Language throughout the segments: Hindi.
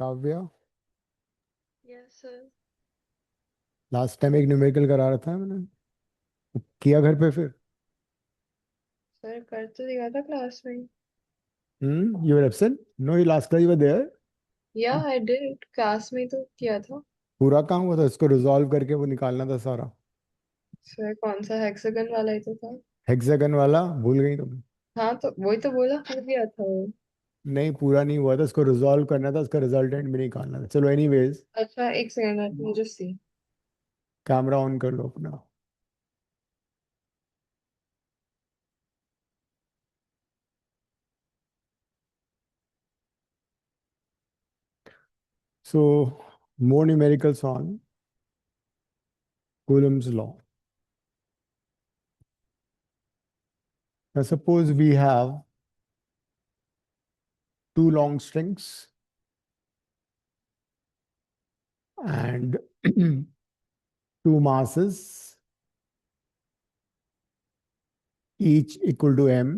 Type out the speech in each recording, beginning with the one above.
Kavya, yes sir. Last time एक न्यूमेरिकल करा रहा था मैंने, किया घर पे फिर? सर कर तो दिया था क्लास में। You were absent? No, you last class you were there. Yeah I did class में तो किया था। पूरा काम हुआ था, इसको रिजॉल्व करके वो निकालना था सारा। सर कौन सा हेक्सागन वाला ही तो था। हेक्सागन वाला भूल गई तुम? हाँ तो वही तो बोला कर दिया था वो। नहीं, पूरा नहीं हुआ था, उसको रिजॉल्व करना था, उसका रिजल्टेंट भी निकालना था। चलो एनीवेज, अच्छा एक सेकंड मुझे सी। कैमरा ऑन कर लो अपना। सो, more numericals on Coulomb's law. Now suppose we have two long strings and two masses, each equal to m,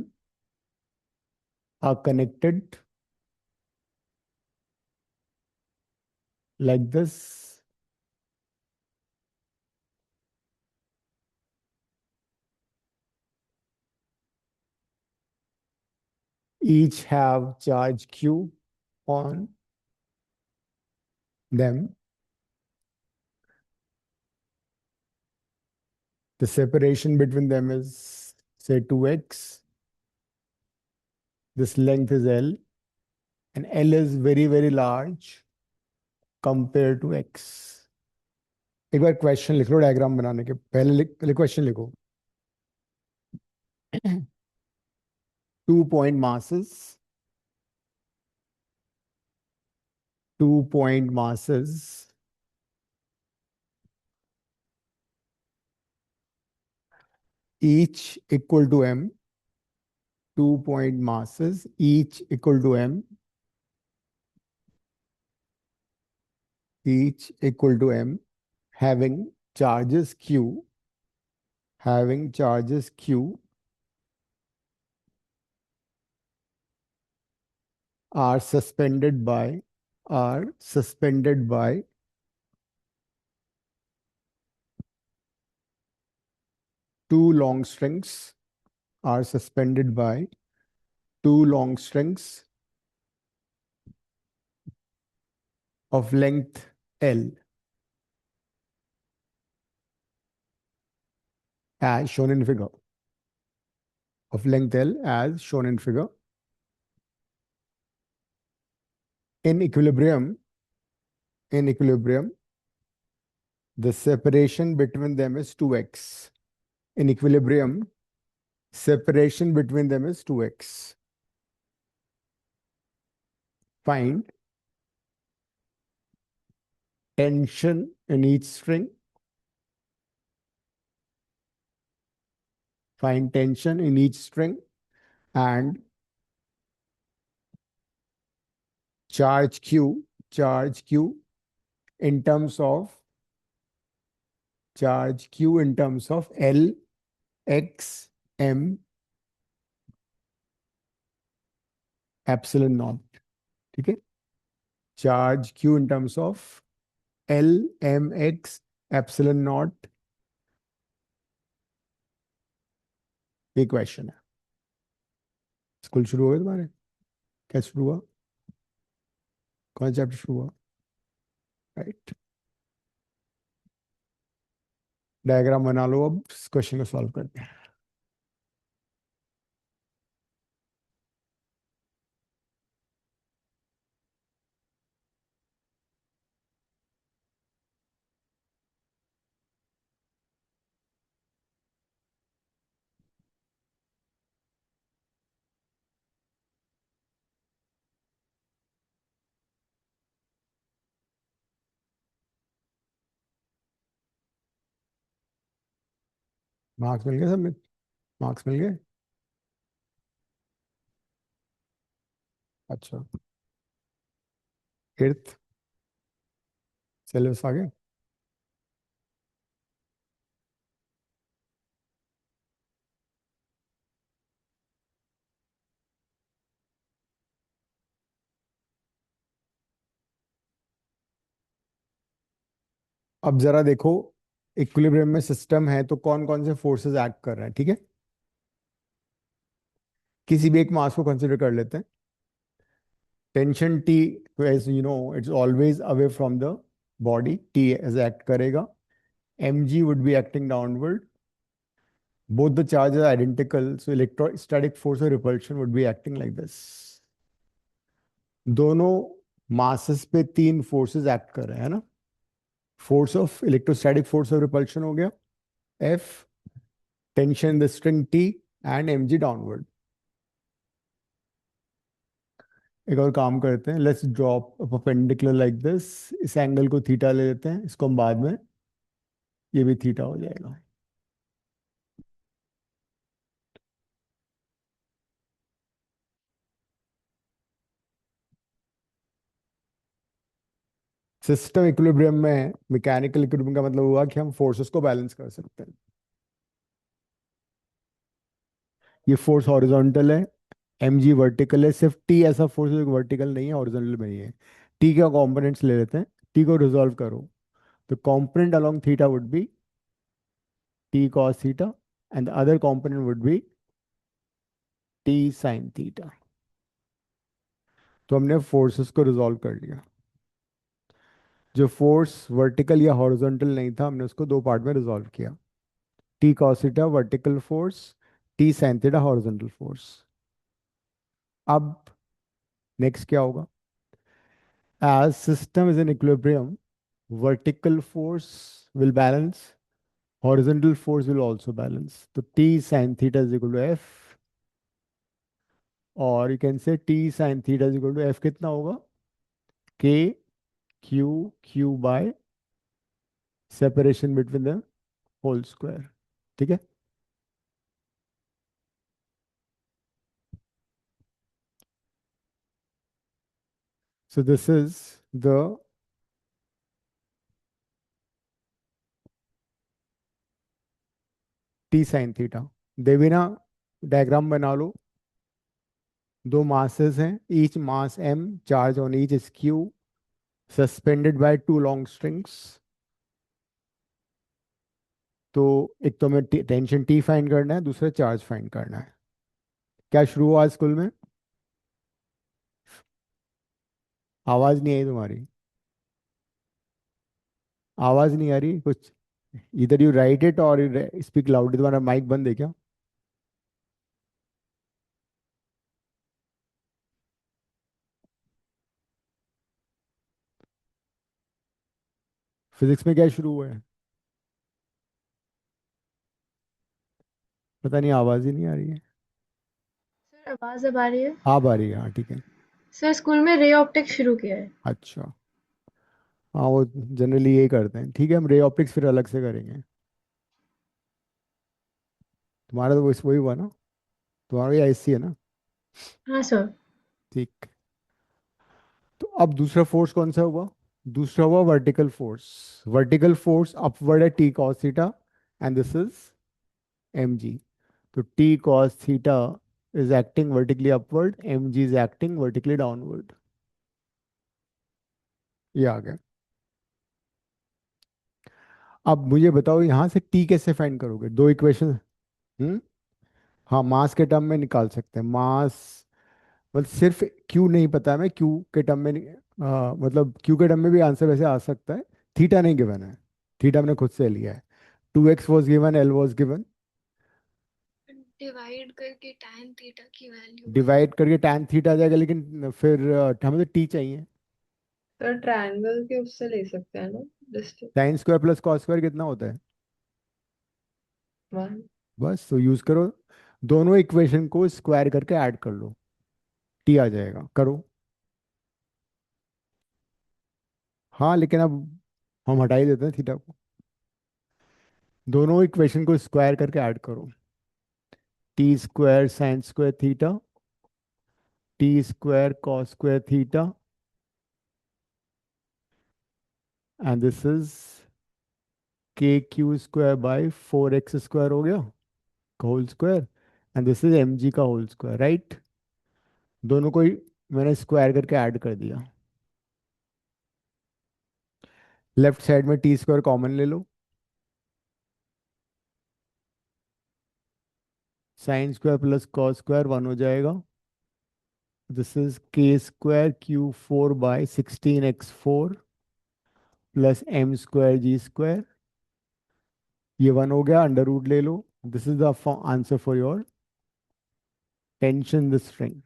are connected like this. Each have charge q on them. The separation between them is, say, 2x. This length is L, and L is very, very large compared to x. एक बार क्वेश्चन लिख लो डायग्राम बनाने के पहले, क्वेश्चन लिखो। 2 point masses, 2 point masses, each equal to m. 2 point masses, each equal to m, each equal to m, having charges q, having charges q, are suspended by, are suspended by two long strings, are suspended by two long strings of length L, as shown in figure, of length L as shown in figure. In equilibrium, in equilibrium, the separation between them is 2x. In equilibrium, separation between them is 2x. Find tension in each string. Find tension in each string and charge q, charge q in terms of, charge q in terms of L, x, m, epsilon naught. ठीक है? Charge q in terms of L, m, x, epsilon naught. ये क्वेश्चन है। स्कूल शुरू हो गया तुम्हारे? क्या शुरू हुआ? कौन चैप्टर शुरू हुआ? राइट, डायग्राम बना लो, अब इस क्वेश्चन को सॉल्व करते हैं। मार्क्स मिल गए सब? मार्क्स मिल गए? अच्छा, एट्थ सिलेबस आ गया? अब जरा देखो, इक्विलिब्रियम में सिस्टम है तो कौन कौन से फोर्सेस एक्ट कर रहे हैं, ठीक है। किसी भी एक मास को कंसिडर कर लेते हैं। Tension T, as you know it's always away from the body, T as act करेगा। mg would be acting downward. Both the charges are identical, so electrostatic force of repulsion would be acting like this. दोनों masses पे तीन forces act कर रहे हैं, है ना। Force of electrostatic force of repulsion हो गया F, tension in the string T, and mg downward. एक और काम करते हैं, let's drop perpendicular like this. इस एंगल को थीटा ले लेते हैं, इसको हम बाद में, ये भी थीटा हो जाएगा। सिस्टम इक्विलिब्रियम में मैकेनिकल इक्विलिब्रियम का मतलब हुआ कि हम फोर्सेस को बैलेंस कर सकते हैं। ये फोर्स हॉरिजॉन्टल है, mg वर्टिकल है। सिर्फ टी ऐसा फोर्स है जो वर्टिकल नहीं है, हॉरिजॉन्टल में ही है। टी का कंपोनेंट्स ले लेते हैं, टी को रिजॉल्व करो तो component along theta would be T cos theta and the other component would be T sin theta. तो हमने फोर्सेस को रिजॉल्व कर लिया। जो फोर्स वर्टिकल या हॉरिजॉन्टल नहीं था, हमने उसको दो पार्ट में रिजॉल्व किया। T cos theta vertical force, T sin theta horizontal force. अब नेक्स्ट क्या होगा? As system is in equilibrium, vertical force will balance, horizontal force will also balance. So T sin theta is equal to F, और you can say T sin theta is equal to F कितना होगा? K Q by separation between the whole square, ठीक है। So this is the T sin theta। Devina diagram बना लो। दो masses हैं, each mass m, charge on each is q, suspended by two long strings। तो एक तो हमें टेंशन टी फाइंड करना है, दूसरा चार्ज फाइंड करना है। क्या शुरू हुआ आज स्कूल में? आवाज नहीं आई तुम्हारी, आवाज नहीं आ रही कुछ। इधर यू राइट इट और स्पीक लाउडली। तुम्हारा माइक बंद है क्या? फिजिक्स में क्या शुरू हुआ है? पता नहीं, आवाज ही नहीं आ रही है। सर आवाज अब आ रही है? आप आ रही है, हाँ ठीक है। सर स्कूल में रे ऑप्टिक्स शुरू किया है। अच्छा, हाँ वो जनरली यही करते हैं। ठीक है, हम रे ऑप्टिक्स फिर अलग से करेंगे। तुम्हारा तो वही हुआ ना, तुम्हारा भी आईसी है ना। हाँ सर। ठीक। तो अब दूसरा फोर्स कौन सा हुआ? दूसरा हुआ vertical force. Vertical force upward है T cos theta, and this is mg। तो t cos theta is acting vertically upward, mg is acting vertically downward। ये आ गया। अब मुझे बताओ यहाँ से t कैसे फाइंड करोगे? दो इक्वेशन। हम्म। हाँ, मास के टर्म में निकाल सकते हैं। मास मतलब सिर्फ q नहीं पता है, मैं q के टर्म में मतलब q के टर्म में भी आंसर वैसे आ सकता है। थीटा नहीं गिवन है, थीटा हमने खुद से लिया है। 2x was given, l was given. Divide करके tan थीटा की वैल्यू। डिवाइड करके tan थीटा आ जाएगा, लेकिन फिर हमें तो t चाहिए। सर ट्रायंगल के उससे ले सकते हैं ना, distance. Sign square plus cos square कितना होता है? वन। बस तो यूज करो, दोनों इक्वेशन को स्क्वायर करके ऐड कर लो, टी आ जाएगा। करो। हाँ लेकिन अब हम हटा ही देते हैं थीटा को। दोनों इक्वेशन को स्क्वायर करके ऐड करो। T square sine square theta, T square cos square theta, and this is K Q square by 4x square हो गया whole square, and this is M G का होल स्क्वायर, राइट। दोनों को ही मैंने स्क्वायर करके ऐड कर दिया। लेफ्ट साइड में टी स्क्वायर कॉमन ले लो, sine square plus cos square 1 हो जाएगा। This is K square Q 4/16 x 4 plus M square G square. ये 1 हो गया, अंडर रूट ले लो। This is the answer for your tension the string.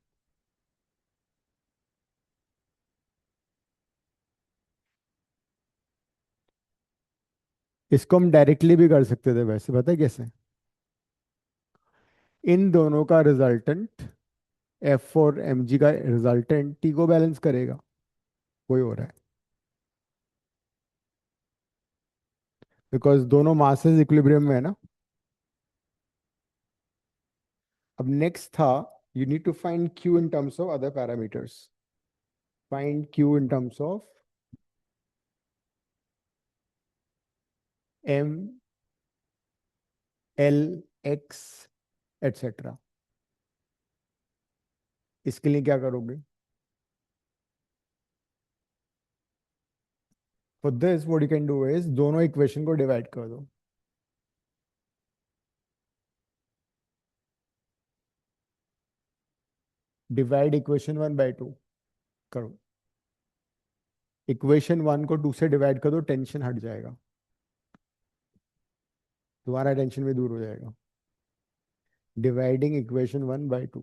इसको हम डायरेक्टली भी कर सकते थे वैसे, पता है कैसे? इन दोनों का रिजल्टेंट, एफ और एम जी का रिजल्टेंट टी को बैलेंस करेगा, वही हो रहा है, बिकॉज दोनों मासेस इक्विलिब्रियम में है ना। अब नेक्स्ट था, you need to find Q in terms of other parameters. Find Q in terms of M, L, X etcetera. इसके लिए क्या करोगे? For this what you can do is दोनों इक्वेशन को डिवाइड कर दो। डिवाइड इक्वेशन 1/2 करो। इक्वेशन 1 को 2 से डिवाइड कर दो, टेंशन हट जाएगा, तुम्हारा टेंशन भी दूर हो जाएगा। Dividing equation 1/2।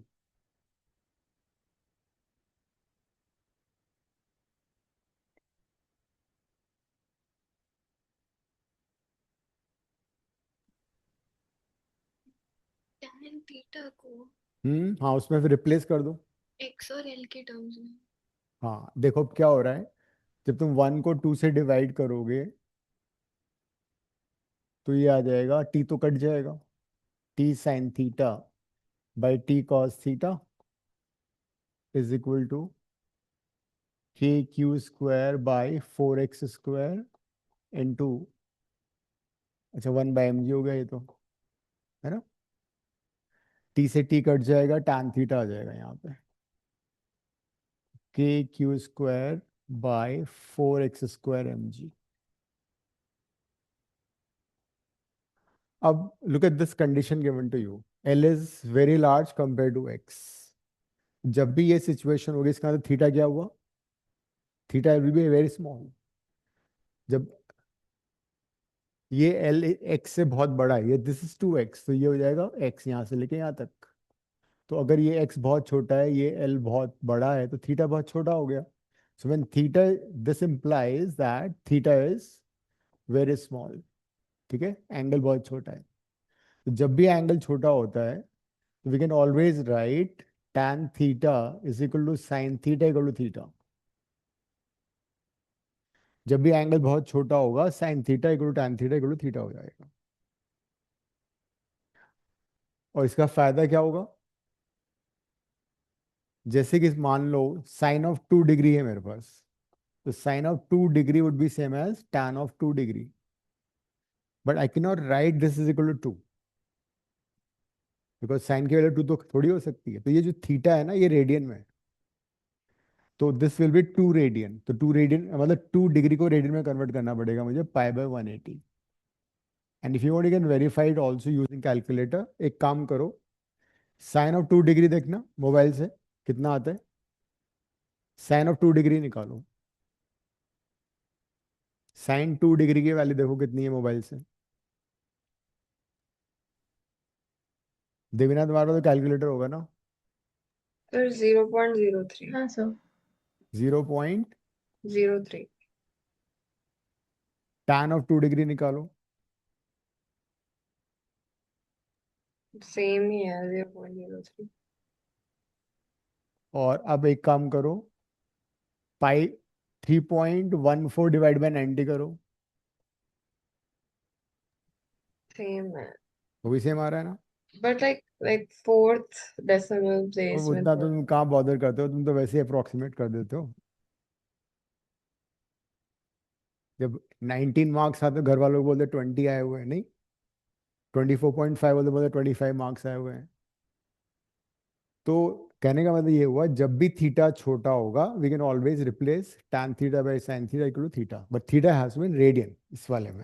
tan थीटा को हाँ, उसमें फिर रिप्लेस कर दो। x और l के टर्म्स में। हाँ देखो अब क्या हो रहा है, जब तुम 1 को 2 से डिवाइड करोगे तो ये आ जाएगा, टी तो कट जाएगा, T sine theta by T cos theta is equal to K Q square by 4x square into, अच्छा 1/mg हो गया ये तो, है ना। टी से टी कट जाएगा, tan थीटा आ जाएगा यहाँ पे, K Q square by 4x square mg। अब look at this condition given to you, L is very large compare to X. जब भी ये सिचुएशन होगी, इसका मतलब थीटा क्या हुआ? Theta will be very small. जब ये एल एक्स से बहुत बड़ा है, ये दिस इज 2x, तो ये हो जाएगा x यहाँ से लेके यहाँ तक। तो अगर ये x बहुत छोटा है, ये l बहुत बड़ा है, तो थीटा बहुत छोटा हो गया। So when theta, this implies that theta is very small. ठीक है, एंगल बहुत छोटा है। तो जब भी एंगल छोटा होता है, तो we can always write tan theta is equal to sine theta equal to theta. जब भी एंगल बहुत छोटा होगा, sine theta equal to tan theta equal to theta हो जाएगा। और इसका फायदा क्या होगा? जैसे कि मान लो साइन ऑफ 2 डिग्री है मेरे पास, तो sine of 2 degree would be same as tan of 2 degree, but I can not write this is equal to 2, because sine की वैल्यू 2 तो थोड़ी हो सकती है। तो ये जो थीटा है ना, ये रेडियन में है, तो दिस विल बी 2 रेडियन। तो 2 रेडियन मतलब 2 डिग्री को रेडियन में कन्वर्ट करना पड़ेगा मुझे, π/180। And if you want you can verify it also using calculator. एक काम करो, साइन ऑफ 2 डिग्री देखना मोबाइल से कितना आता है, साइन ऑफ 2 डिग्री निकालो। साइन 2 डिग्री की वैल्यू देखो कितनी है मोबाइल से। देवीना तुम्हारा तो कैलकुलेटर होगा ना। सर 0.03। हाँ सर। 0.tan 03। ऑफ 2 डिग्री निकालो। सेम ही है 0.03। और अब एक काम करो, पाई 3.14 डिवाइड बाई 90 करो, सेम है, वो भी सेम आ रहा है ना। बट लाइक फोर्थ डेसिमल और प्लेस में उतना तो थोड़ा। तुम कहाँ बॉदर करते हो, तुम तो वैसे ही अप्रोक्सीमेट कर देते हो। जब 19 मार्क्स आते घर वालों को बोलते 20 आए हुए हैं, नहीं 24.5 बोलते बोलते 25 मार्क्स आए हुए हैं। तो कहने का मतलब ये हुआ, जब भी थीटा छोटा होगा we can always replace tan theta by sin theta equal to theta, but theta has been radian इस वाले में।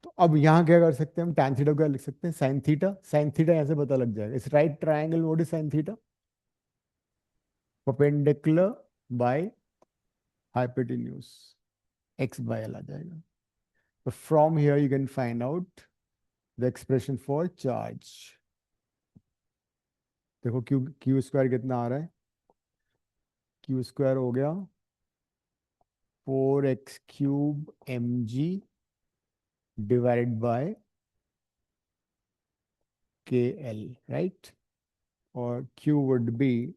तो अब यहाँ क्या कर सकते हैं हम, tan थीटा क्या लिख सकते हैं, sin थीटा यहाँ से पता लग जाएगा, इस right triangle what is sin theta, perpendicular by hypotenuse, x by l आ जाएगा। तो from here you can find out the expression for charge. देखो क्यू स्क्वायर कितना आ रहा है, क्यू स्क्वायर हो गया 4x³ mg divided by kl, right, और q would be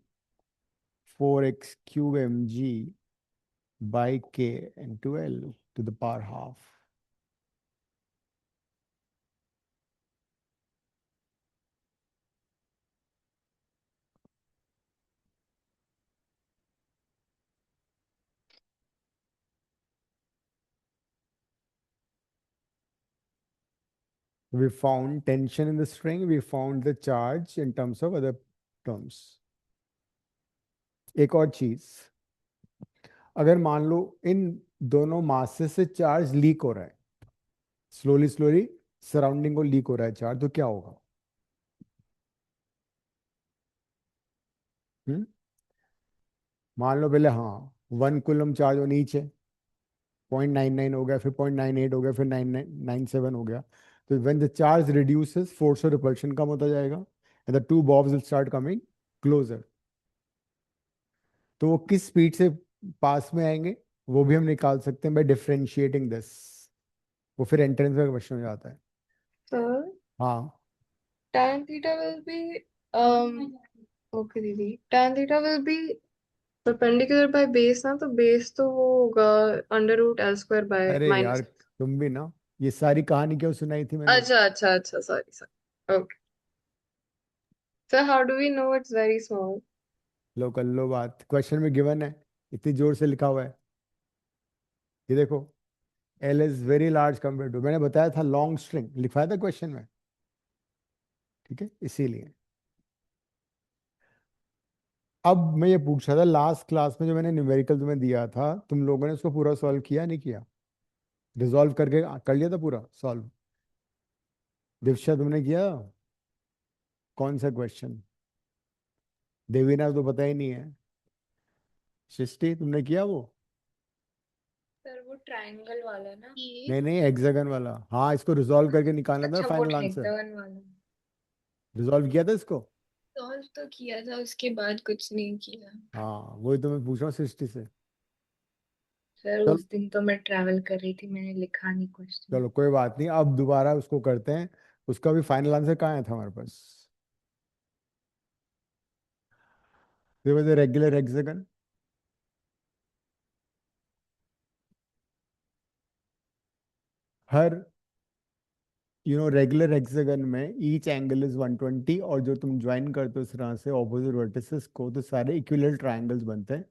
4x³ mg by k into l to the power half। We found tension in the string, we found the charge in terms of other terms। एक और चीज, अगर मान लो इन दोनों मासेस से चार्ज लीक हो रहा है, स्लोली स्लोली सराउंडिंग को लीक हो रहा है चार्ज, तो क्या होगा? हम्म मान लो पहले हाँ 1 कूलम चार्ज वो नीचे 0.99 हो गया, फिर 0.98 हो गया, फिर 9997 हो गया। तो when the charge reduces force और रिपल्शन कम होता जाएगा and the two bobs will start coming closer. तो वो किस स्पीड से पास में आएंगे वो भी हम निकाल सकते हैं बाय डिफरेंशिएटिंग दिस। वो फिर एंट्रेंस का क्वेश्चन हो जाता है। सर हाँ, tan theta will be um okay दीदी, tan theta will be perpendicular by base ना, तो base तो वो होगा under root L square by अरे यार माइनस। तुम भी ना, ये सारी कहानी क्यों सुनाई थी मैंने? अच्छा अच्छा अच्छा, sorry sorry, okay. Sir how do we know it's very small? लो कर लो बात, क्वेश्चन में गिवन है, इतनी जोर से लिखा हुआ है, ये देखो, L is very large compare to, मैंने बताया था लॉन्ग स्ट्रिंग लिखवाया था क्वेश्चन में, ठीक है, इसीलिए। अब मैं ये पूछ रहा था, लास्ट क्लास में जो मैंने न्यूमेरिकल तुम्हें दिया था, तुम लोगों ने उसको पूरा सॉल्व किया नहीं किया? रिजॉल्व करके कर लिया था पूरा सॉल्व? दिव्या तुमने किया? कौन सा क्वेश्चन? देवीना तो पता ही नहीं है। सृष्टि तुमने किया वो? सर वो ट्रायंगल वाला ना ये। नहीं नहीं, हेक्सागन वाला, हाँ, इसको रिजॉल्व करके निकालना था ना अच्छा वो फाइनल आंसर। हेक्सागन वाला रिजॉल्व किया था इसको? सॉल्व तो किया था, उसके बाद कुछ नहीं किया। हाँ, वही तो मैं पूछ रहा हूँ सृष्टि से। सर चलो, उस दिन तो मैं ट्रैवल कर रही थी, मैंने लिखा नहीं क्वेश्चन। चलो कोई बात नहीं, अब दोबारा उसको करते हैं। उसका भी फाइनल आंसर कहाँ आया था हमारे पास? रेगुलर हेक्सागन, हर रेगुलर हेक्सागन में ईच एंगल इज 120, और जो तुम ज्वाइन करते हो इस तरह से ऑपोजिट वर्टिसेस को, तो सारे इक्विलेटरल ट्रायंगल्स बनते हैं।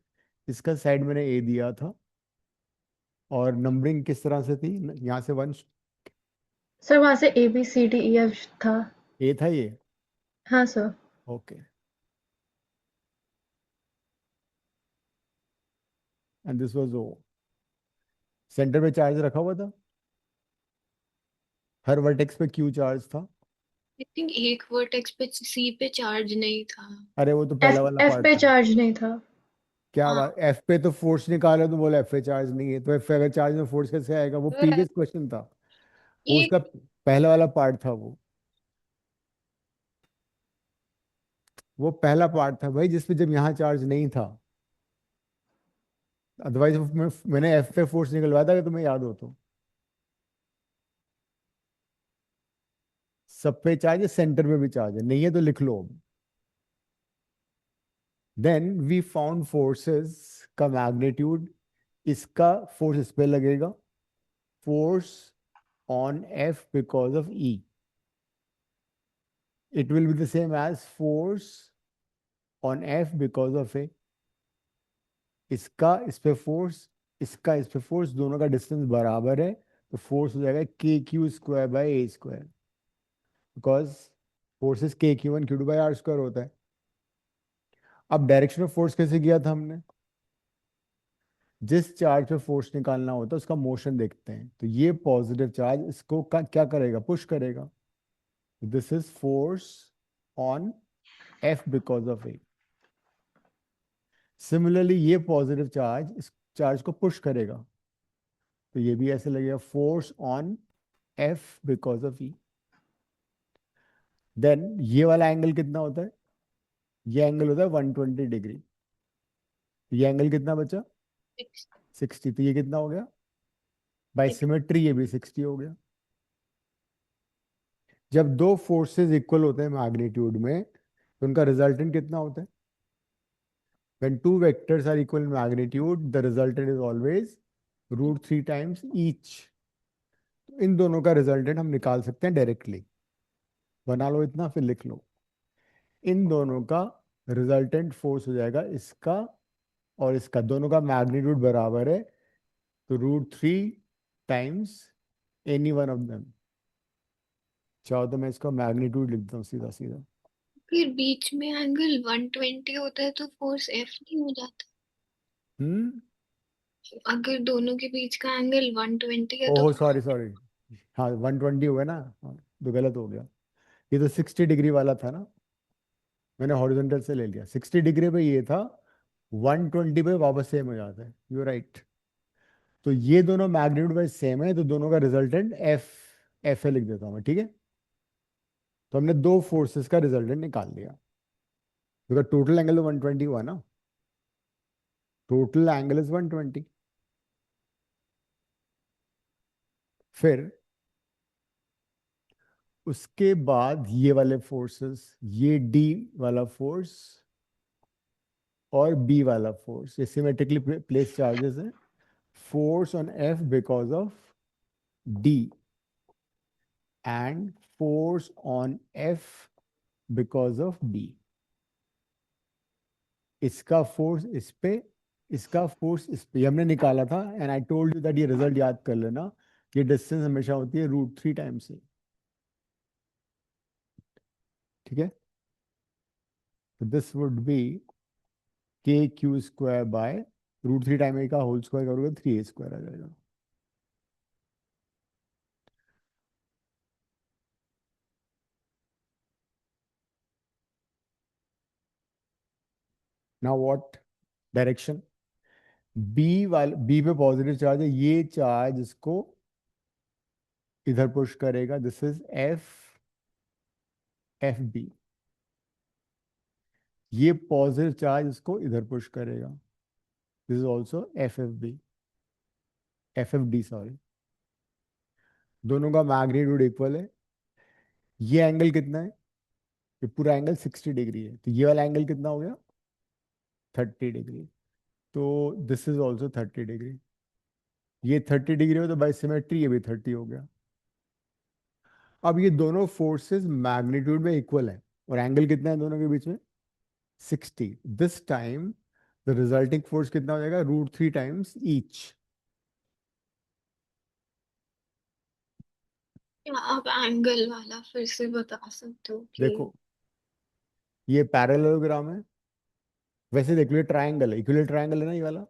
इसका साइड मैंने ए दिया था, और नंबरिंग किस तरह से थी, यहाँ से वन, सर वहां से ABCDEF था। ए था ये, हाँ sir. Okay, and this was O. Centre पे चार्ज रखा हुआ था, हर वर्टेक्स पे क्यू चार्ज था। आई थिंक एक वर्टेक्स पे सी पे चार्ज नहीं था। अरे वो तो एफ पहला वाला एफ पार्ट पे था। चार्ज नहीं था। क्या हाँ बात, एफ पे तो फोर्स निकाला तो बोला एफ पे चार्ज नहीं है, तो एफ पे अगर चार्ज में फोर्स कैसे आएगा? वो सर प्रीवियस क्वेश्चन था, वो एक उसका पहला वाला पार्ट था वो पहला पार्ट था भाई, जिसपे जब यहाँ चार्ज नहीं था। अदरवाइज मैंने एफ पे फोर्स निकलवाया था, कि तुम्हें याद हो तो। सब पे चार्ज है, सेंटर पे भी चार्ज है, नहीं है तो लिख लो। देन वी फाउंड फोर्सेस का मैग्नीट्यूड, इसका फोर्स इस पे लगेगा, force on F because of E, it will be the same as force on F because of A. इसका इस पे फोर्स, इसका इस पे फोर्स, दोनों का डिस्टेंस बराबर है, तो फोर्स हो जाएगा KQ² by A square, because forces KQ1 Q2 by R square होता है। अब डायरेक्शन ऑफ फोर्स कैसे किया था हमने? जिस चार्ज पे फोर्स निकालना होता है उसका मोशन देखते हैं, तो ये पॉजिटिव चार्ज इसको क्या करेगा? पुश करेगा। This is force on F because of A. Similarly ये पॉजिटिव चार्ज इस चार्ज को पुश करेगा, तो ये भी ऐसे लगेगा, force on F because of E. Then ये वाला एंगल कितना होता है? ये एंगल होता है 120 डिग्री। ये एंगल कितना बचा? 60। तो ये कितना हो गया? बाय सिमेट्री ये भी 60 हो गया। जब दो फोर्सेस इक्वल होते हैं मैग्नीट्यूड में, तो उनका रिजल्टेंट कितना होता है? When two vectors are equal in magnitude, the resultant is always √3 times each. तो इन दोनों का रिजल्टेंट हम निकाल सकते हैं डायरेक्टली। बना लो इतना, फिर लिख लो। इन दोनों का रिजल्टेंट फोर्स हो जाएगा इसका और इसका, दोनों का मैग्नीट्यूड बराबर है, तो √3 times any one of them. चाहो तो मैं इसका मैग्नीट्यूड लिख देता हूँ सीधा सीधा। फिर बीच में एंगल 120 होता है तो फोर्स एफ नहीं हो जाता? हम्म। अगर दोनों के बीच का एंगल 120 है तो ओह सॉरी सॉरी, हाँ 120 हुआ ना, हाँ, तो गलत हो गया। ये तो 60 डिग्री वाला था ना, मैंने हॉरिजॉन्टल से ले लिया। 60 डिग्री पे ये था, 120 पे वापस सेम हो जाता है। You right. तो ये दोनों मैग्नीट्यूड वाइज सेम है, तो दोनों का रिजल्टेंट एफ एफ ए लिख देता हूँ मैं, ठीक है। तो हमने दो फोर्सेस का रिजल्टेंट निकाल लिया, क्योंकि टोटल एंगल 120 हुआ ना, टोटल एंगल इज 120। फिर उसके बाद ये वाले फोर्सेस, ये डी वाला फोर्स और बी वाला फोर्स, ये सिमेट्रिकली प्लेस चार्जेस हैं। Force on F because of D and force on F because of B. इसका फोर्स इस पे, इसका फोर्स इस पे, ये हमने निकाला था। And I told you that ये रिजल्ट याद कर लेना, ये डिस्टेंस हमेशा होती है √3 टाइम्स से, ठीक है। तो this would be KQ² by √3 time A का होल स्क्वायर करोगे 3a² आ जाएगा। Now what direction? बी पे पॉजिटिव चार्ज है, ये चार्ज इसको इधर पुश करेगा। This is F B. ये पॉजिटिव चार्ज इसको इधर पुश करेगा। This is also F F D sorry. दोनों का मैग्नीट्यूड इक्वल है। ये एंगल कितना है? ये पूरा एंगल 60 डिग्री है, तो ये वाला एंगल कितना हो गया? 30 डिग्री। तो दिस इज ऑल्सो 30 डिग्री। ये 30 डिग्री हो तो बाय सिमेट्री ये भी 30 हो गया। अब ये दोनों फोर्सेस मैग्नीट्यूड में इक्वल है, और एंगल कितना है दोनों के बीच में? 60। This time the resulting force कितना हो जाएगा? √3 टाइम्स ईच। क्या आप एंगल वाला फिर से बता सकते हो कि देखो ये पैरेललोग्राम है, वैसे देख लो ये ट्राइंगल है, इक्विलेटरल ट्राइंगल है ना ये वाला,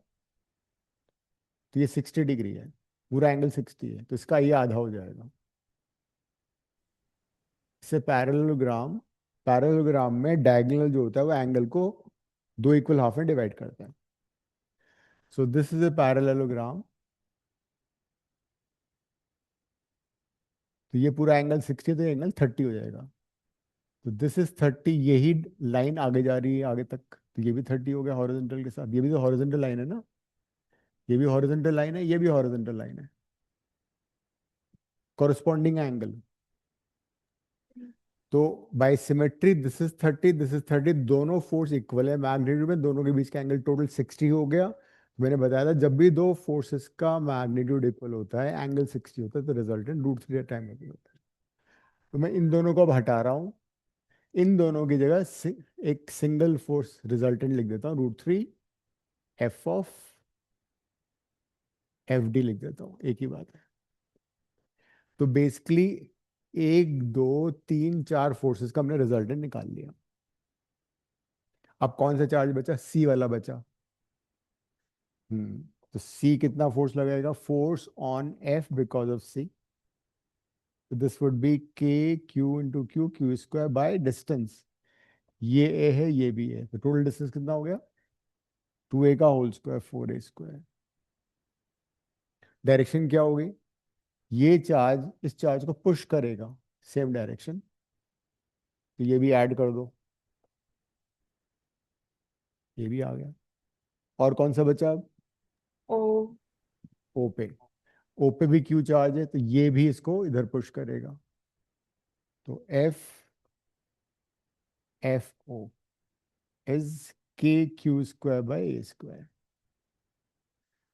तो ये 60 डिग्री है, पूरा एंगल 60 है, तो इसका ये आधा हो जाएगा। इससे पैरेललोग्राम, पैरेललोग्राम में डायगोनल जो होता है वो एंगल को दो इक्वल हाफ में डिवाइड करता है। So this is a parallelogram. तो ये पूरा एंगल 60 तो ये एंगल 30 हो जाएगा। तो दिस इज 30। यही लाइन आगे जा रही है आगे तक, तो ये भी 30 हो गया हॉरिजॉन्टल के साथ। ये भी तो हॉरिजॉन्टल लाइन है ना, ये भी हॉरिजॉन्टल लाइन है, ये भी हॉरिजॉन्टल लाइन है, कॉरस्पॉन्डिंग एंगल। तो by symmetry this is 30, this is 30, दोनों फोर्स इक्वल है मैग्नीट्यूड में, दोनों के बीच का एंगल टोटल 60 हो गया। मैंने बताया था जब भी दो फोर्सेस का मैग्नीट्यूड इक्वल होता है, एंगल 60 होता है, तो रिजल्टेंट √3 टाइम होता है। तो मैं इन दोनों को अब हटा रहा हूँ, इन दोनों की जगह एक सिंगल फोर्स रिजल्टेंट लिख देता हूँ, √3 एफ ऑफ एफ डी लिख देता हूँ, एक ही बात है। तो बेसिकली 1 2 3 4 फोर्सेस का हमने रिजल्टेंट निकाल लिया। अब कौन सा चार्ज बचा? सी वाला बचा। तो सी कितना फोर्स लगाएगा? Force on F because of C. This would be K Q into Q, Q square by distance. ये ए है, ये भी है, तो टोटल डिस्टेंस कितना हो गया? 2a का whole square 4a square. Direction क्या होगी? ये चार्ज इस चार्ज को पुश करेगा, सेम डायरेक्शन, तो ये भी ऐड कर दो, ये भी आ गया। और कौन सा बचा अब? ओ ओ पे। ओ पे भी क्यू चार्ज है, तो ये भी इसको इधर पुश करेगा, तो F O is K Q square bye A square.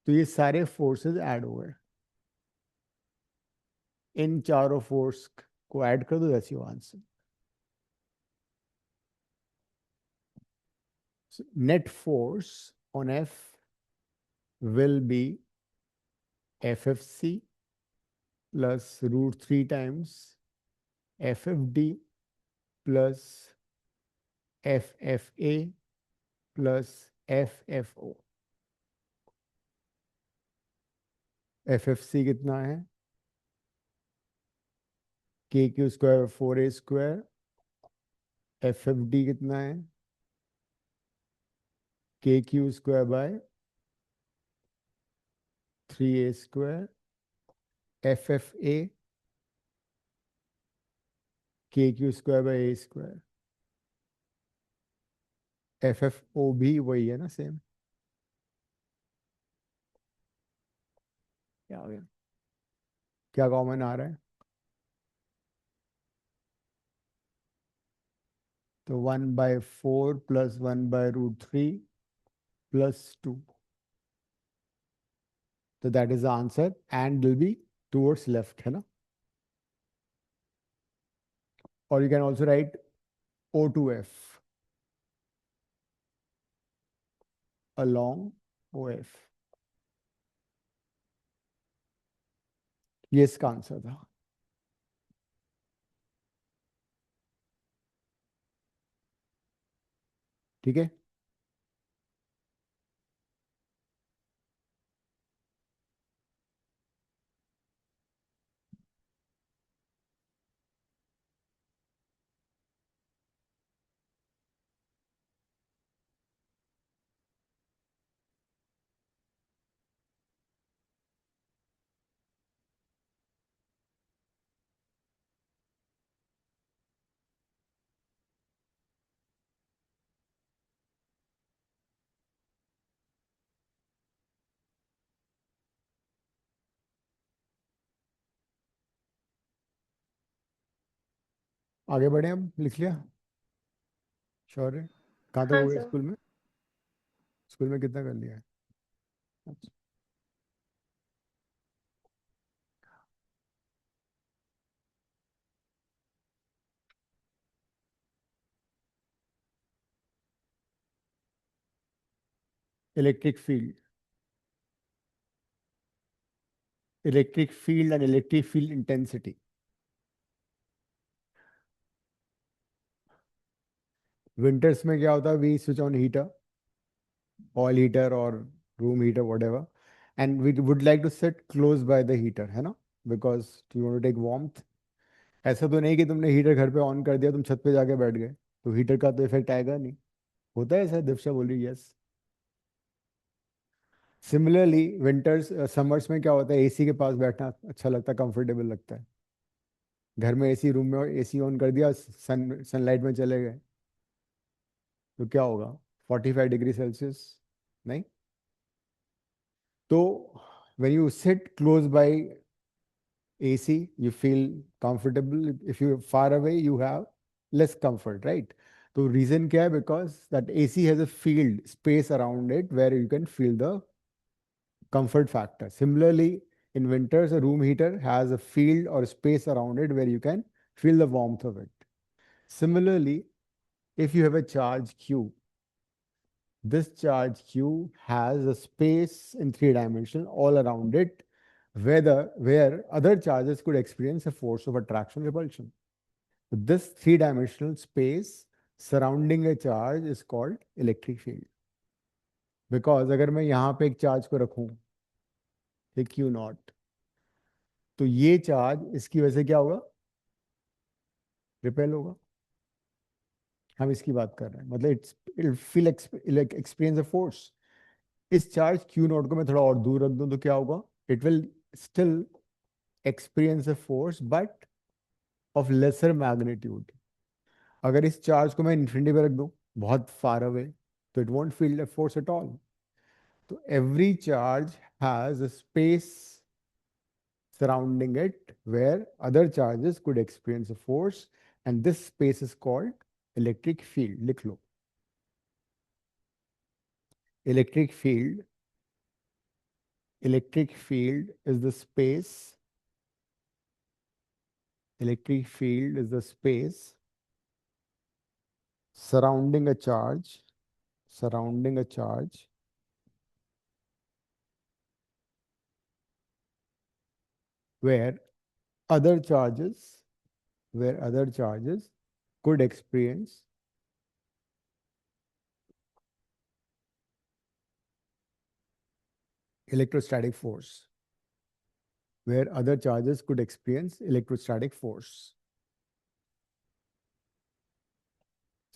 तो ये सारे फोर्सेस ऐड हो गए, इन चारों फोर्स को ऐड कर दो, that's your answer. Net force on F will be FFC plus √3 times FFD plus FFA plus FFO। FFC कितना है? के Q square 4a square. FFD कितना है? के Q square bye 3a square. FFA के Q square bye a square. FFO भी वही है ना, सेम। क्या हो गया? क्या कॉमन आ रहा है? तो 1/4 प्लस 1/√3 प्लस 2, तो that is the answer and will be towards left, है ना? और you can also right O2F along OF। ये इसका आंसर था। ठीक है, आगे बढ़े हम। लिख लिया? श्योर है? कहाँ तक हाँ हो गया सर। स्कूल में? स्कूल में कितना कर लिया है? अच्छा। Electric field, electric field and electric field intensity. Winters में क्या होता है? We switch on heater, oil heater और room heater, whatever, and we would like to sit close by the heater, है ना? Because you want to take warmth। ऐसा तो नहीं कि तुमने हीटर घर पे ऑन कर दिया, तुम छत पे जाके बैठ गए, तो हीटर का तो इफेक्ट आएगा नहीं। होता है ऐसा? दिव्या बोली यस। सिमिलरली विंटर्स समर्स में क्या होता है? एसी के पास बैठना अच्छा लगता है, कंफर्टेबल लगता है। घर में एसी, रूम में एसी ऑन कर दिया, सनलाइट में चले गए, तो क्या होगा? 45 डिग्री सेल्सियस, नहीं? तो when you sit close by AC, you feel comfortable. If you're far away, you have less comfort, right? So reason क्या है? Because that AC has a field space around it where you can feel the comfort factor. Similarly, in winters, a room heater has a field or space around it where you can feel the warmth of it. Similarly, if you have a charge Q, this charge Q has a space in 3 dimensions all around it, where other charges could experience a force of attraction repulsion. This 3 dimensional space surrounding A charge is called electric field. Because अगर मैं यहाँ पे एक चार्ज को रखूं, क्यू नॉट, तो ये चार्ज इसकी वजह से क्या होगा, रिपेल होगा। हम इसकी बात कर रहे हैं, मतलब it feel experience a force. इस चार्ज क्यू नॉट को मैं थोड़ा और दूर रख दूं तो क्या होगा, it will still experience a force but of lesser magnitude. अगर इस चार्ज को मैं इन्फिनिटी पे रख दूं, बहुत फार अवे, तो it won't feel a force at all. तो every charge has a space surrounding it where other charges could experience a force, and this space is called electric field. लिख लो, electric field, electric field is the space, electric field is the space surrounding a charge, surrounding a charge where other charges, where other charges could experience electrostatic force, where other charges could experience electrostatic force.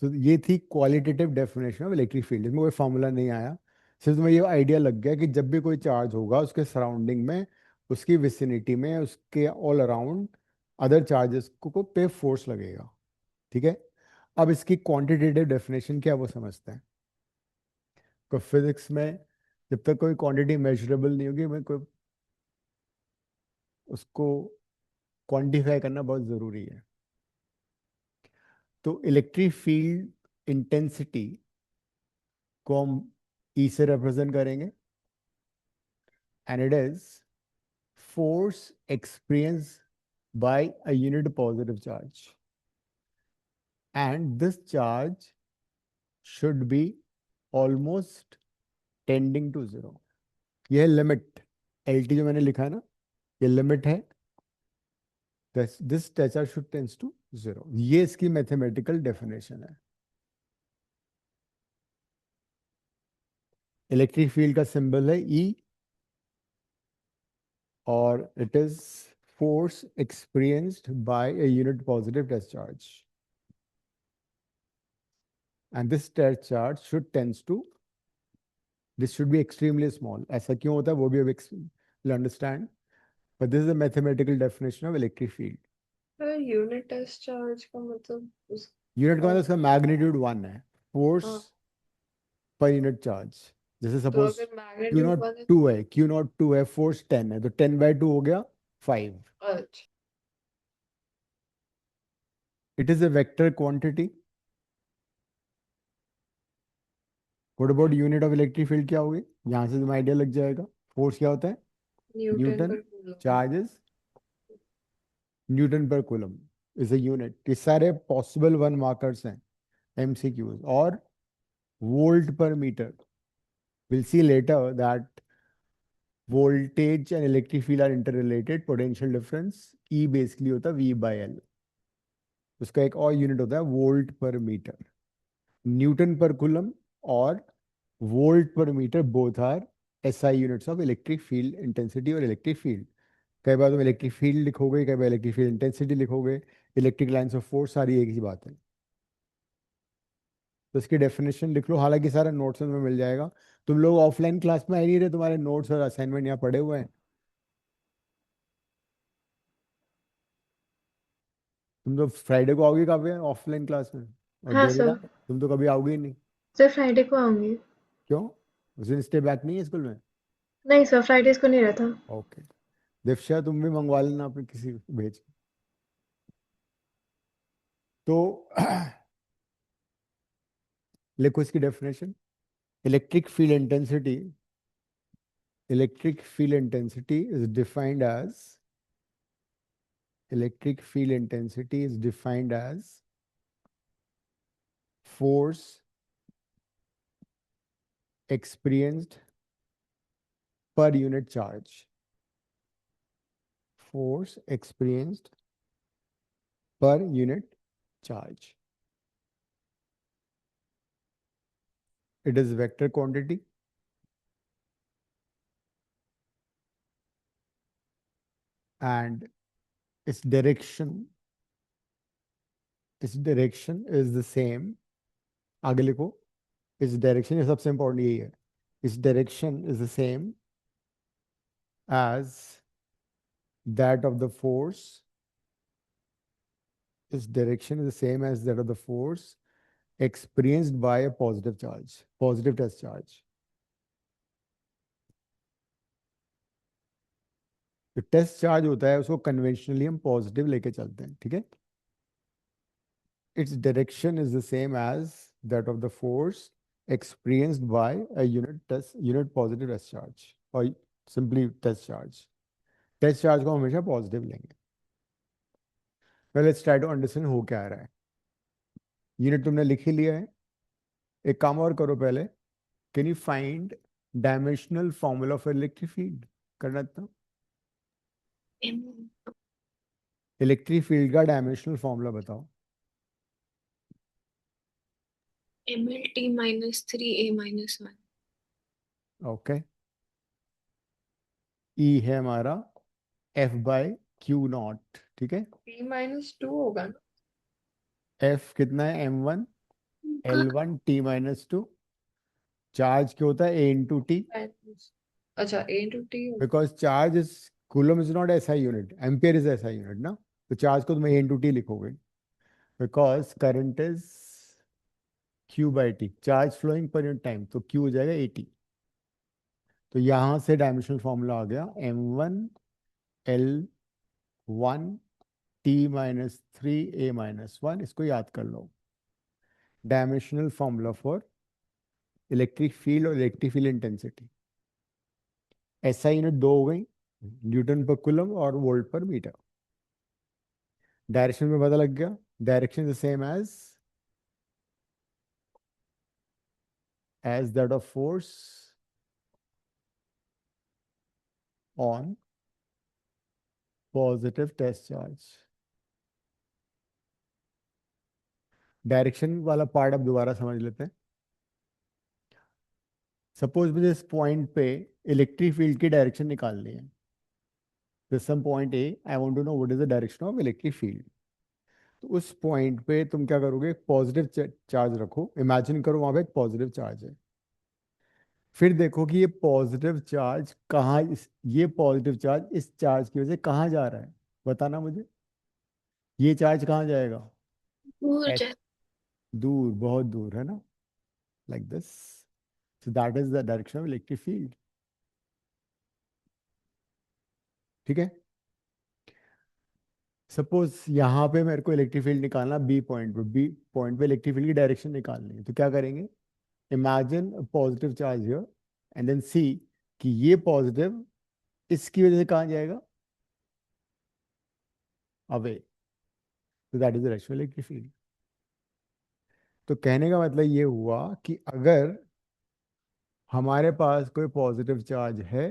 तो ये थी qualitative definition of electric field. इसमें कोई फॉर्मूला नहीं आया, सिर्फ तुम्हें ये आइडिया लग गया कि जब भी कोई चार्ज होगा उसके सराउंडिंग में, उसकी विसिनिटी में, उसके ऑल अराउंड अदर चार्जेस को पे फोर्स लगेगा। ठीक है, अब इसकी क्वांटिटेटिव डेफिनेशन क्या है वो समझते हैं। तो फिजिक्स में जब तक कोई क्वांटिटी मेजरेबल नहीं होगी, मैं कोई उसको क्वांटिफाई करना बहुत ज़रूरी है। तो इलेक्ट्रिक फील्ड इंटेंसिटी को हम ई से रिप्रेजेंट करेंगे, and it is force experienced by a unit positive charge, and this charge should be almost tending to zero. यह लिमिट LT जो मैंने लिखा है ना, ये लिमिट है, this charge should tends to zero। ये इसकी मैथमेटिकल डेफिनेशन है। इलेक्ट्रिक फील्ड का सिंबल है E, और it is force experienced by a unit positive test charge, and this test charge should tends to, this should be extremely small। ऐसा क्यों होता है वो भी अब we'll understand, but this is a mathematical definition of electric field। Unit test charge का मतलब यूनिट का मतलब उसका मैग्नीट्यूड 1 है, फोर्स हाँ। Per unit charge. जैसे तो सपोज अगर क्यू मैग्नीट्यूड नॉट 1 है 2 है, क्यू नॉट 2 है, फोर्स 10 है, तो 10/2 हो गया 5। अच्छा, it is a vector quantity. What about unit of electric field क्या होगी, यहाँ से तुम्हें आइडिया लग जाएगा। फोर्स क्या होता है, Newton Newton, per coulomb. Charges Newton per coulomb is a unit. ये सारे पॉसिबल 1 मार्कर्स हैं MCQs। और volt per metre, we'll see later that voltage and electric field are interrelated। potential difference E basically होता है V by L। उसका एक और यूनिट होता है volt per metre. Newton per coulomb और volt per metre both are SI units of electric field intensity और इलेक्ट्रिक फील्ड। कई बार तुम इलेक्ट्रिक फील्ड लिखोगे, कई बार इलेक्ट्रिक फील्ड इंटेंसिटी लिखोगे, इलेक्ट्रिक लाइन्स ऑफ फोर्स, सारी एक ही बात है। तो इसकी डेफिनेशन लिख लो, हालांकि सारा नोट्स में मिल जाएगा। तुम लोग ऑफलाइन क्लास में आ नहीं रहे, तुम्हारे नोट्स और असाइनमेंट यहाँ पड़े हुए हैं। तुम तो फ्राइडे को आओगे कब ऑफलाइन क्लास में, और हाँ देवना सर। तुम तो कभी आओगे ही नहीं। सर फ्राइडे को आऊंगी। क्यों, उस दिन स्टे बैक नहीं है स्कूल में? नहीं सर, फ्राइडेज को नहीं रहता। ओके, दिव्या तुम भी मंगवा लेना अपने किसी को भेज के। तो लिखो इसकी definition. Electric field intensity, electric field intensity is defined as, electric field intensity is defined as force experienced per unit charge, force experienced per unit charge। it is vector quantity. And its direction is the same. आगे लिखो, its direction, ये सबसे important यही है. Its direction is the same as that of the force. Its direction is the same as that of the force experienced by a positive charge, positive test charge. जो टेस्ट चार्ज होता है उसको कन्वेंशनली हम पॉजिटिव लेके चलते हैं, ठीक है. Its direction is the same as that of the force experienced by a unit positive test charge, or simply test charge. Test charge को हमेशा पॉजिटिव लेंगे. Well, let's try to understand हो क्या रहा है. यूनिट तुमने लिख ही लिया है. एक काम और करो पहले. Can you find dimensional formula for electric field? करना था. इलेक्ट्रिक फील्ड का डायमेंशनल फॉर्मूला बताओ. MLT minus 3A minus 1. Okay. E है हमारा F बाय क्यू नॉट, ठीक है. P minus 2 होगा ना. F कितना है? M1 L1 T minus 2. Charge क्या होता है? A into T. अच्छा, A into T होगा. Because charge is, coulomb is not SI unit, ampere is SI unit ना. तो चार्ज को तुम A into T लिखोगे, because current is Q by T, charge flowing per unit time, तो Q हो जाएगा AT. तो यहां से डायमेंशनल फॉर्मूला आ गया M1 L1 T minus 3A minus 1. इसको याद कर लो. Dimensional formula for electric field और electric field intensity. SI unit दो हो गई, न्यूटन पर कूलम और वोल्ट पर मीटर. डायरेक्शन में पता लग गया. Direction is same as that of force on positive test charge. Direction वाला पार्ट अब दोबारा समझ लेते हैं. सपोज मुझे इस पॉइंट पे इलेक्ट्रिक फील्ड की डायरेक्शन निकालनी है. This some point A, I want to know what is the direction of electric field. तो उस पॉइंट पे तुम क्या करोगे? पॉजिटिव चार्ज रखो. इमेजिन करो वहां पे एक पॉजिटिव चार्ज है. फिर देखो कि ये पॉजिटिव चार्ज कहाँ, ये पॉजिटिव चार्ज इस चार्ज की वजह से कहाँ जा रहा है. बताना मुझे. ये चार्ज कहाँ जाएगा? दूर H, जा दूर, बहुत दूर है ना. Like this. So that is the direction of electric field. ठीक है. सपोज यहाँ पे मेरे को इलेक्ट्रिक फील्ड निकालना, बी पॉइंट पे. बी पॉइंट पे इलेक्ट्रिक फील्ड की डायरेक्शन निकालनी है. तो क्या करेंगे? Imagine positive charge here and then see कि ये पॉजिटिव इसकी वजह से कहाँ जाएगा? अवे. तो that is the direction of electric field. तो कहने का मतलब ये हुआ कि अगर हमारे पास कोई पॉजिटिव चार्ज है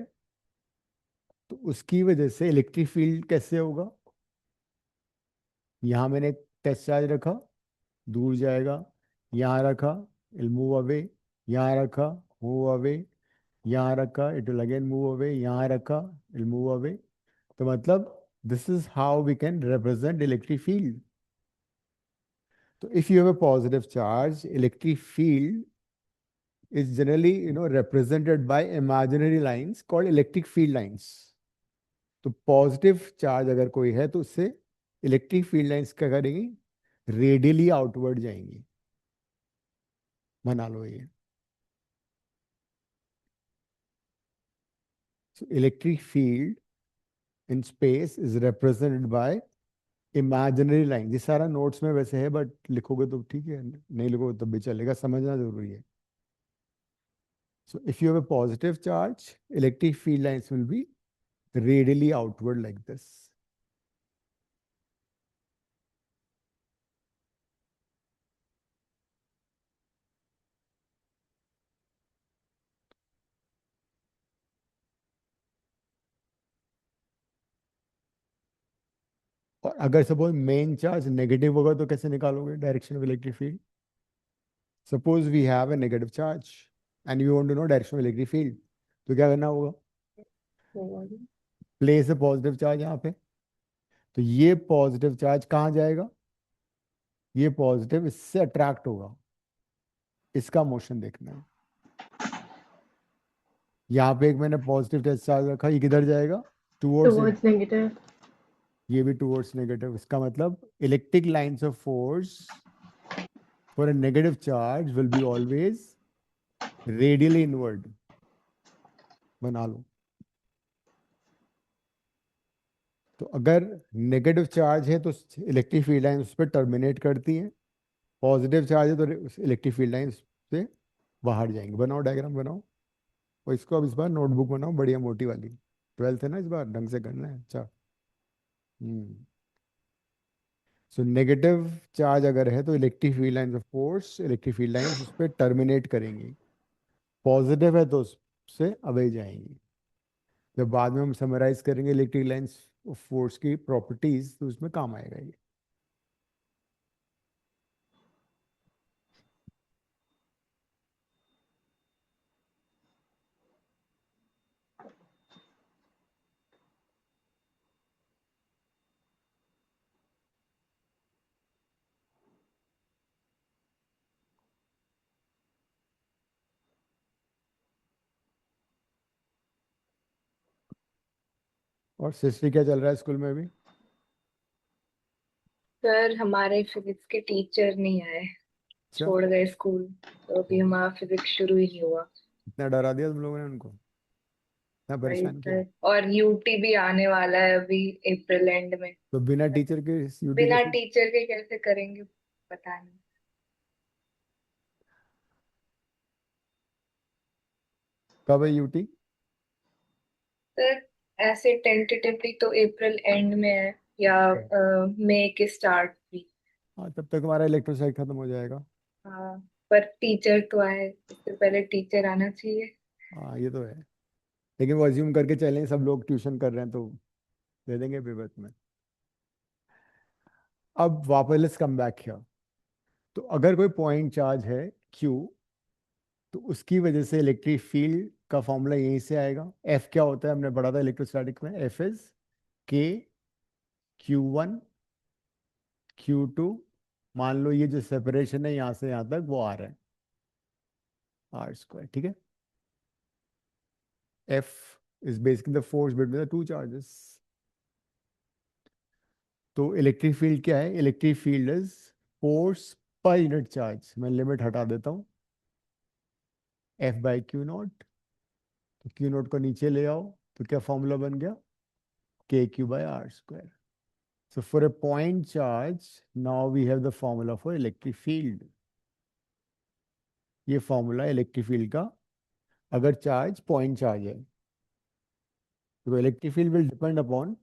तो उसकी वजह से इलेक्ट्रिक फील्ड कैसे होगा? यहां मैंने एक टेस्ट चार्ज रखा, दूर जाएगा. यहाँ रखा, इट मूव अवे. यहाँ रखा, मूव अवे. यहाँ रखा, it will again move away. यहाँ रखा, इट मूव अवे. तो मतलब this is how we can represent electric field. तो if you have a positive charge, electric field is generally represented by imaginary lines called electric field lines. तो पॉजिटिव चार्ज अगर कोई है तो उससे इलेक्ट्रिक फील्ड लाइंस क्या करेंगी? रेडियली आउटवर्ड जाएंगी. बना लो ये. So electric field in space is represented by imaginary lines. ये सारा नोट्स में वैसे है, बट लिखोगे तो ठीक है, नहीं लिखोगे तब भी चलेगा. समझना जरूरी है. So if you have a positive charge, electric field lines will be radially outward like this. और अगर सपोज मेन चार्ज नेगेटिव होगा तो कैसे निकालोगे direction of electric field? Suppose we have a negative charge and we want to know direction of electric field. तो क्या करना होगा? प्लेस अ पॉजिटिव चार्ज यहाँ पे. तो ये पॉजिटिव चार्ज कहाँ जाएगा? ये पॉजिटिव इससे अट्रैक्ट होगा. इसका मोशन देखना है. यहाँ पे एक मैंने पॉजिटिव टेस्ट चार्ज रखा, ये किधर जाएगा? टुवर्ड्स. towards negative. ये भी टुवर्ड्स नेगेटिव. इसका मतलब electric lines of force for a negative charge will be always radially inward. बना लो. तो अगर नेगेटिव चार्ज है तो इलेक्ट्रिक फील्ड लाइन उस पर टर्मिनेट करती हैं. पॉजिटिव चार्ज है तो इलेक्ट्रिक फील्ड लाइन से बाहर जाएंगे. बनाओ डायग्राम बनाओ. और इसको अब इस बार नोटबुक बनाओ बढ़िया मोटी वाली. 12th है ना, इस बार ढंग से करना है. अच्छा. सो नेगेटिव चार्ज अगर है तो electric field lines of force, electric field lines उस पर टर्मिनेट करेंगी. पॉजिटिव है तो उससे अवे जाएंगी. जब बाद में हम समराइज करेंगे इलेक्ट्रिक लाइंस ऑफ फोर्स की प्रॉपर्टीज तो उसमें काम आएगा ये. और सृष्टि क्या चल रहा है स्कूल में अभी? सर हमारे फिजिक्स के टीचर नहीं आए, अच्छा, छोड़ गए स्कूल, तो अभी हमारा फिजिक्स शुरू ही नहीं हुआ. इतना डरा दिया तुम लोगों ने उनको, इतना वही परेशान किया. सर. और यूटी भी आने वाला है अभी अप्रैल एंड में. तो बिना टीचर के यूटी बिना कैसे? टीचर के कैसे करेंगे पता नहीं. कब है यूटी? सर ऐसे टेंटेटिवली तो अप्रैल एंड में है या मई के स्टार्ट भी. हाँ, तब तक हमारा इलेक्ट्रोसाइड खत्म हो जाएगा. हाँ, पर टीचर तो आए, इससे पहले टीचर आना चाहिए. हाँ ये तो है. लेकिन वो अज्यूम करके चलें सब लोग ट्यूशन कर रहे हैं तो दे देंगे पेपर में. अब वापस लेट्स कम बैक हियर. तो अगर कोई पॉइंट चार्ज है Q, तो उसकी वजह से इलेक्ट्रिक फील्ड का फॉर्मूला यहीं से आएगा. F क्या होता है हमने पढ़ा था इलेक्ट्रोस्टैटिक में. F is K Q1 Q2. मान लो ये जो सेपरेशन है यहाँ से यहाँ तक वो R है, R². ठीक है. F is basically the force between the two charges. तो इलेक्ट्रिक फील्ड क्या है? Electric field is force per unit charge. मैं लिमिट हटा देता हूँ. F/Q0. तो Q0 को नीचे ले आओ तो क्या फॉर्मूला बन गया? KQ/R². So for a point charge, now we have the formula for electric field. ये फॉर्मूला इलेक्ट्रिक फील्ड का अगर चार्ज पॉइंट चार्ज है. तो electric field will depend upon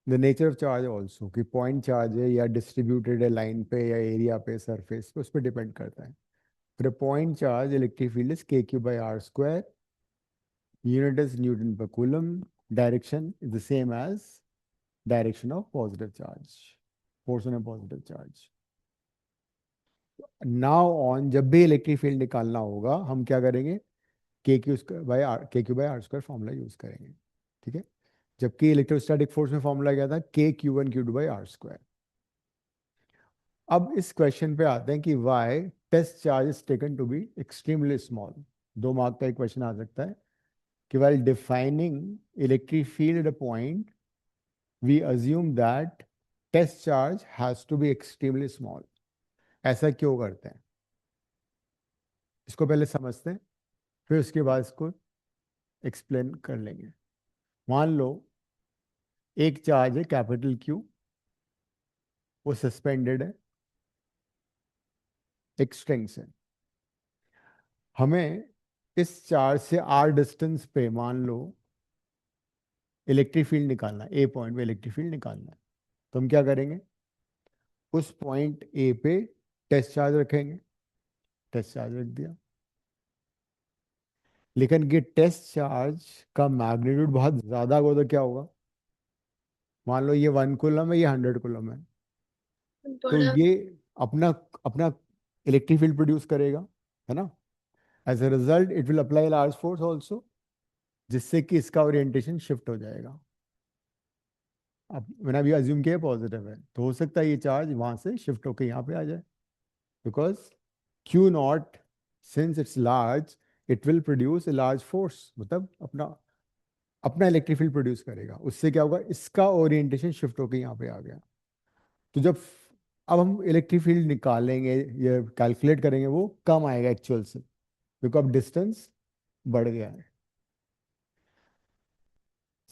the nature of charge also, कि पॉइंट चार्ज है या डिस्ट्रीब्यूटेड है लाइन पे या एरिया पे सरफेस पे, उस पर डिपेंड करता है. For a point charge, electric field is KQ/R². Unit is Newton per coulomb. Direction is the same as direction of positive charge. Force on a positive charge. Now on, जब भी इलेक्ट्रिक फील्ड निकालना होगा हम क्या करेंगे? KQ/R² फॉर्मूला यूज करेंगे. ठीक है. जबकि इलेक्ट्रोस्टैटिक फोर्स में फॉर्मूला क्या था? KQ1 Q2/R². अब इस क्वेश्चन पे आते हैं कि why test charge is taken to be extremely small. 2 mark का एक क्वेश्चन आ सकता है कि while defining electric field at a point, we assume that test charge has to be extremely small. ऐसा क्यों करते हैं? इसको पहले समझते हैं, फिर उसके बाद इसको एक्सप्लेन कर लेंगे. मान लो एक चार्ज है कैपिटल Q, वो सस्पेंडेड है एक स्ट्रिंग से. हमें इस चार्ज से R डिस्टेंस पे मान लो इलेक्ट्रिक फील्ड निकालना है. ए पॉइंट पे इलेक्ट्रिक फील्ड निकालना है. तो हम क्या करेंगे? उस पॉइंट ए पे टेस्ट चार्ज रखेंगे. टेस्ट चार्ज रख दिया. लेकिन ये टेस्ट चार्ज का मैग्नीट्यूड बहुत ज्यादा होगा तो क्या होगा? मान लो ये 1 कूलम है, ये 100 कूलम है. तो बड़ा ये अपना अपना इलेक्ट्रिक फील्ड प्रोड्यूस करेगा, है ना। As a result it will apply large force also, जिससे कि इसका ओरिएंटेशन शिफ्ट हो जाएगा। अब मैंने अभी अज्यूम किया पॉजिटिव है, तो हो सकता है ये चार्ज वहां से शिफ्ट होकर यहाँ पे आ जाए, because Q not since it's large it will produce a large force, मतलब अपना अपना इलेक्ट्रिक फील्ड प्रोड्यूस करेगा। उससे क्या होगा, इसका ओरिएंटेशन शिफ्ट होकर यहाँ पे आ गया। तो जब अब हम इलेक्ट्रिक फील्ड निकालेंगे या कैलकुलेट करेंगे, वो कम आएगा एक्चुअल से, बिकॉज अब डिस्टेंस बढ़ गया है।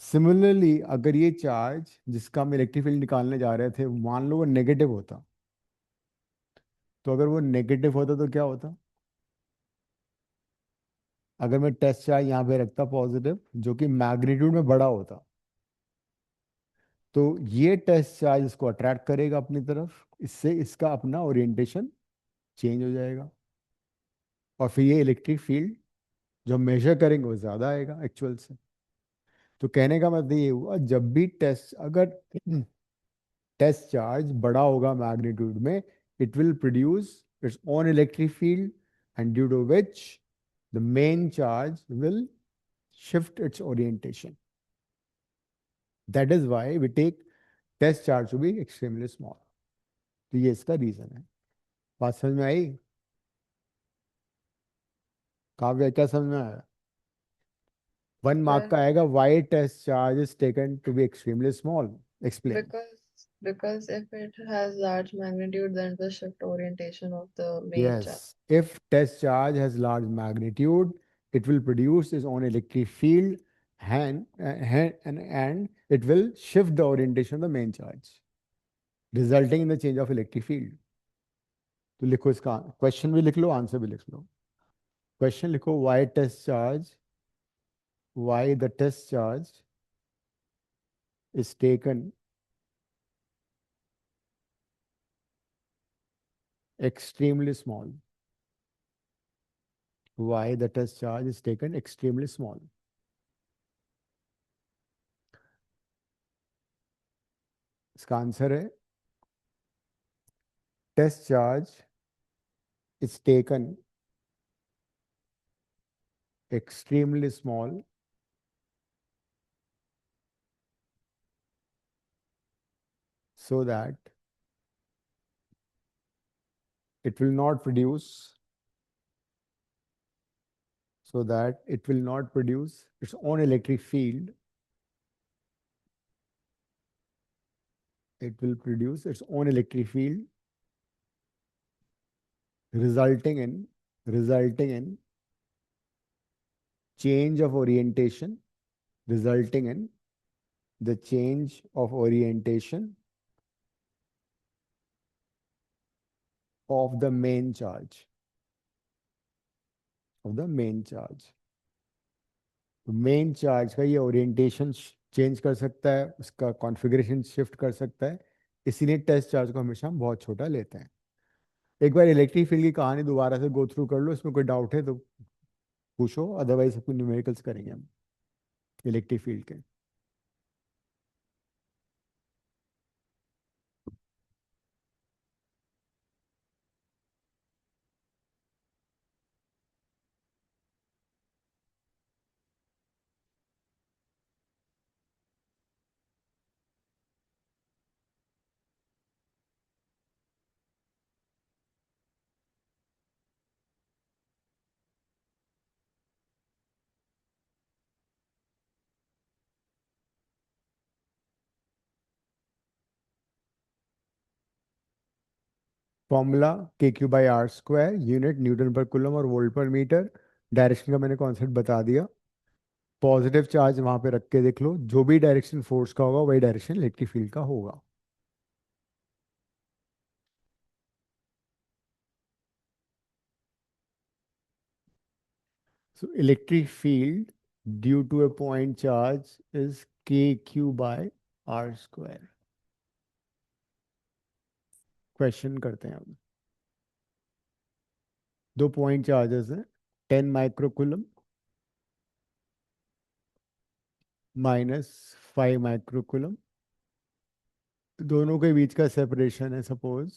सिमिलरली अगर ये चार्ज जिसका हम इलेक्ट्रिक फील्ड निकालने जा रहे थे, मान लो वो नेगेटिव होता, तो अगर वो नेगेटिव होता तो क्या होता, अगर मैं टेस्ट चार्ज यहाँ पे रखता पॉजिटिव, जो कि मैग्नीट्यूड में बड़ा होता, तो ये टेस्ट चार्ज इसको अट्रैक्ट करेगा अपनी तरफ, इससे इसका अपना ओरिएंटेशन चेंज हो जाएगा, और फिर ये इलेक्ट्रिक फील्ड जो मेजर करेंगे वो ज्यादा आएगा एक्चुअल से। तो कहने का मतलब ये हुआ, जब भी टेस्ट अगर टेस्ट चार्ज बड़ा होगा मैग्नीट्यूड में, it will produce its own electric field, and due to which the main charge will shift its orientation. That is why we take test charge to be extremely small. तो ये इसका रीजन है। बात समझ में आई? काव्य क्या समझ में आया? 1 मार्क का आएगा, why test charge is taken to be extremely small. Explain. Because if it has large magnitude, then the shift orientation of the main charge. Yes, if test charge has large magnitude, it will produce its own electric field, and it will shift the orientation of the main charge, resulting in the change of electric field. तो लिखो इसका क्वेश्चन भी लिख लो, आंसर भी लिख लो। क्वेश्चन लिखो, why the test charge is taken extremely small. Why the test charge is taken extremely small. इसका आंसर है, test charge is taken extremely small so that it will not produce its own electric field. It will produce its own electric field, resulting in change of orientation, resulting in the change of orientation of the main charge. Main charge का ये ओरिएंटेशन चेंज कर सकता है, उसका कॉन्फ़िगरेशन शिफ्ट कर सकता है, इसीलिए टेस्ट चार्ज को हमेशा हम बहुत छोटा लेते हैं। एक बार इलेक्ट्रिक फील्ड की कहानी दोबारा से गो थ्रू कर लो, इसमें कोई डाउट है तो पूछो, अदरवाइज सब कुछ न्यूमेरिकल्स करेंगे हम इलेक्ट्रिक फील्ड के। Formula Q/R², unit Newton per coulomb और वोल्ट पर मीटर। डायरेक्शन का मैंने कॉन्सेप्ट बता दिया। पॉजिटिव चार्ज वहां पे रख के देख लो, जो भी डायरेक्शन फोर्स का होगा वही डायरेक्शन इलेक्ट्रिक फील्ड का होगा। So electric field due to a point charge is Q/R²। Question करते हैं अब। 2 पॉइंट चार्जेस हैं, 10 माइक्रोकूलम -5 माइक्रोकूलम। दोनों के बीच का सेपरेशन है सपोज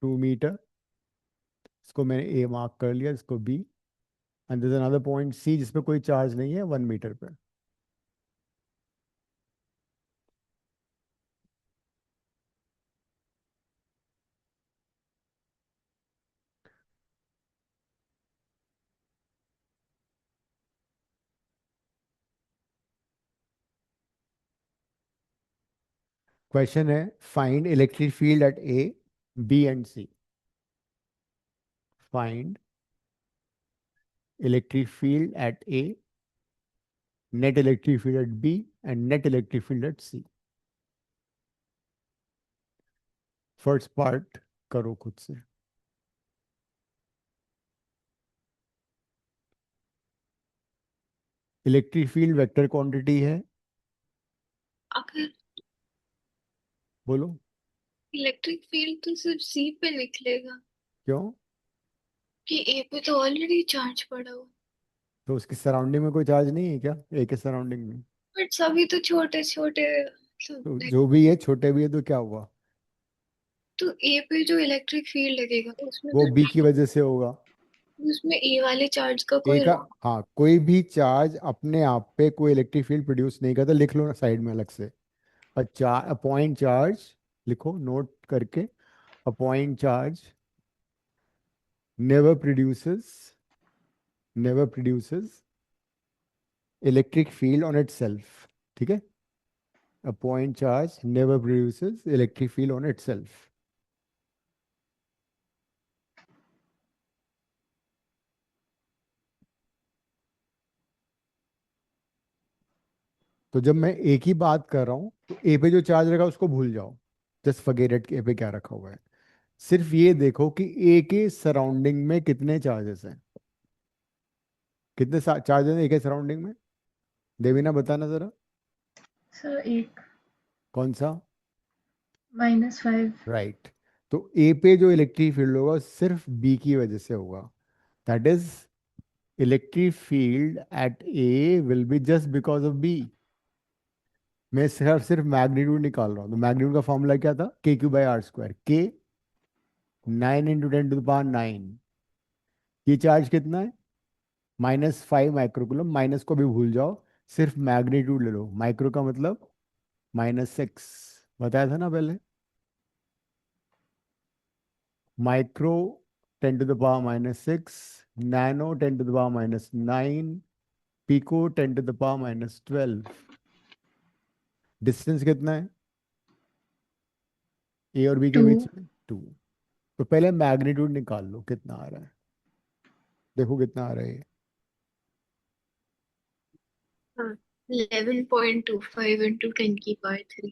2 मीटर, इसको मैंने ए मार्क कर लिया, इसको B, and there is another point C जिसपे कोई चार्ज नहीं है 1 मीटर पे। क्वेश्चन है find electric field at A, B and C. Find electric field at A, net electric field at B and net electric field at C. First part करो खुद से। इलेक्ट्रिक फील्ड वेक्टर क्वांटिटी है, अगर बोलो इलेक्ट्रिक फील्ड तो सिर्फ सी पे लिख लेगा क्यों? कि ए पे तो ऑलरेडी चार्ज पड़ा हुआ। तो उसकी सराउंडिंग में कोई चार्ज नहीं है क्या, ए के सराउंडिंग में? बट सभी तो छोटे छोटे तो जो भी है छोटे भी है, तो क्या हुआ? तो ए पे जो इलेक्ट्रिक फील्ड लगेगा उसमें वो तो बी की वजह से होगा। उसमें ए वाले चार्ज का ए कोई का, हाँ, कोई भी चार्ज अपने आप पे कोई इलेक्ट्रिक फील्ड प्रोड्यूस नहीं करता, लिख लो साइड में अलग से। अ पॉइंट चार्ज लिखो नोट करके, a point charge never produces electric field on itself. ठीक है, a point charge never produces electric field on itself. तो जब मैं ए की बात कर रहा हूं तो ए पे जो चार्ज रखा उसको भूल जाओ, जस्ट फॉरगेट इट ए पे क्या रखा हुआ है। सिर्फ ये देखो कि ए के सराउंडिंग में कितने चार्जेस हैं, कितने चार्जेस हैं ए के सराउंडिंग में। देवीना बताना जरा, सर एक कौन सा? -5। राइट। तो ए पे जो इलेक्ट्रिक फील्ड होगा सिर्फ बी की वजह से होगा, that is electric field at A will be just because of B. मैं सिर्फ मैग्नीट्यूड निकाल रहा हूँ, तो मैग्नीट्यूड का फॉर्मूला क्या था? के क्यू बाई आर स्क्वायर, के 9 × 10⁹ ये चार्ज कितना है? -5 माइक्रोकूलम, माइनस को भी भूल जाओ, सिर्फ मैग्नीट्यूड ले लो। माइक्रो का मतलब -6, बताया था ना पहले। Micro 10⁻⁻6, nano 10⁻⁻9, pico 10⁻⁻12। डिस्टेंस कितना है ए और बी के 2। बीच में? 2। तो पहले मैग्नीट्यूड निकाल लो कितना आ रहा है, देखो कितना आ रहा है। 11.25 into 10⁻³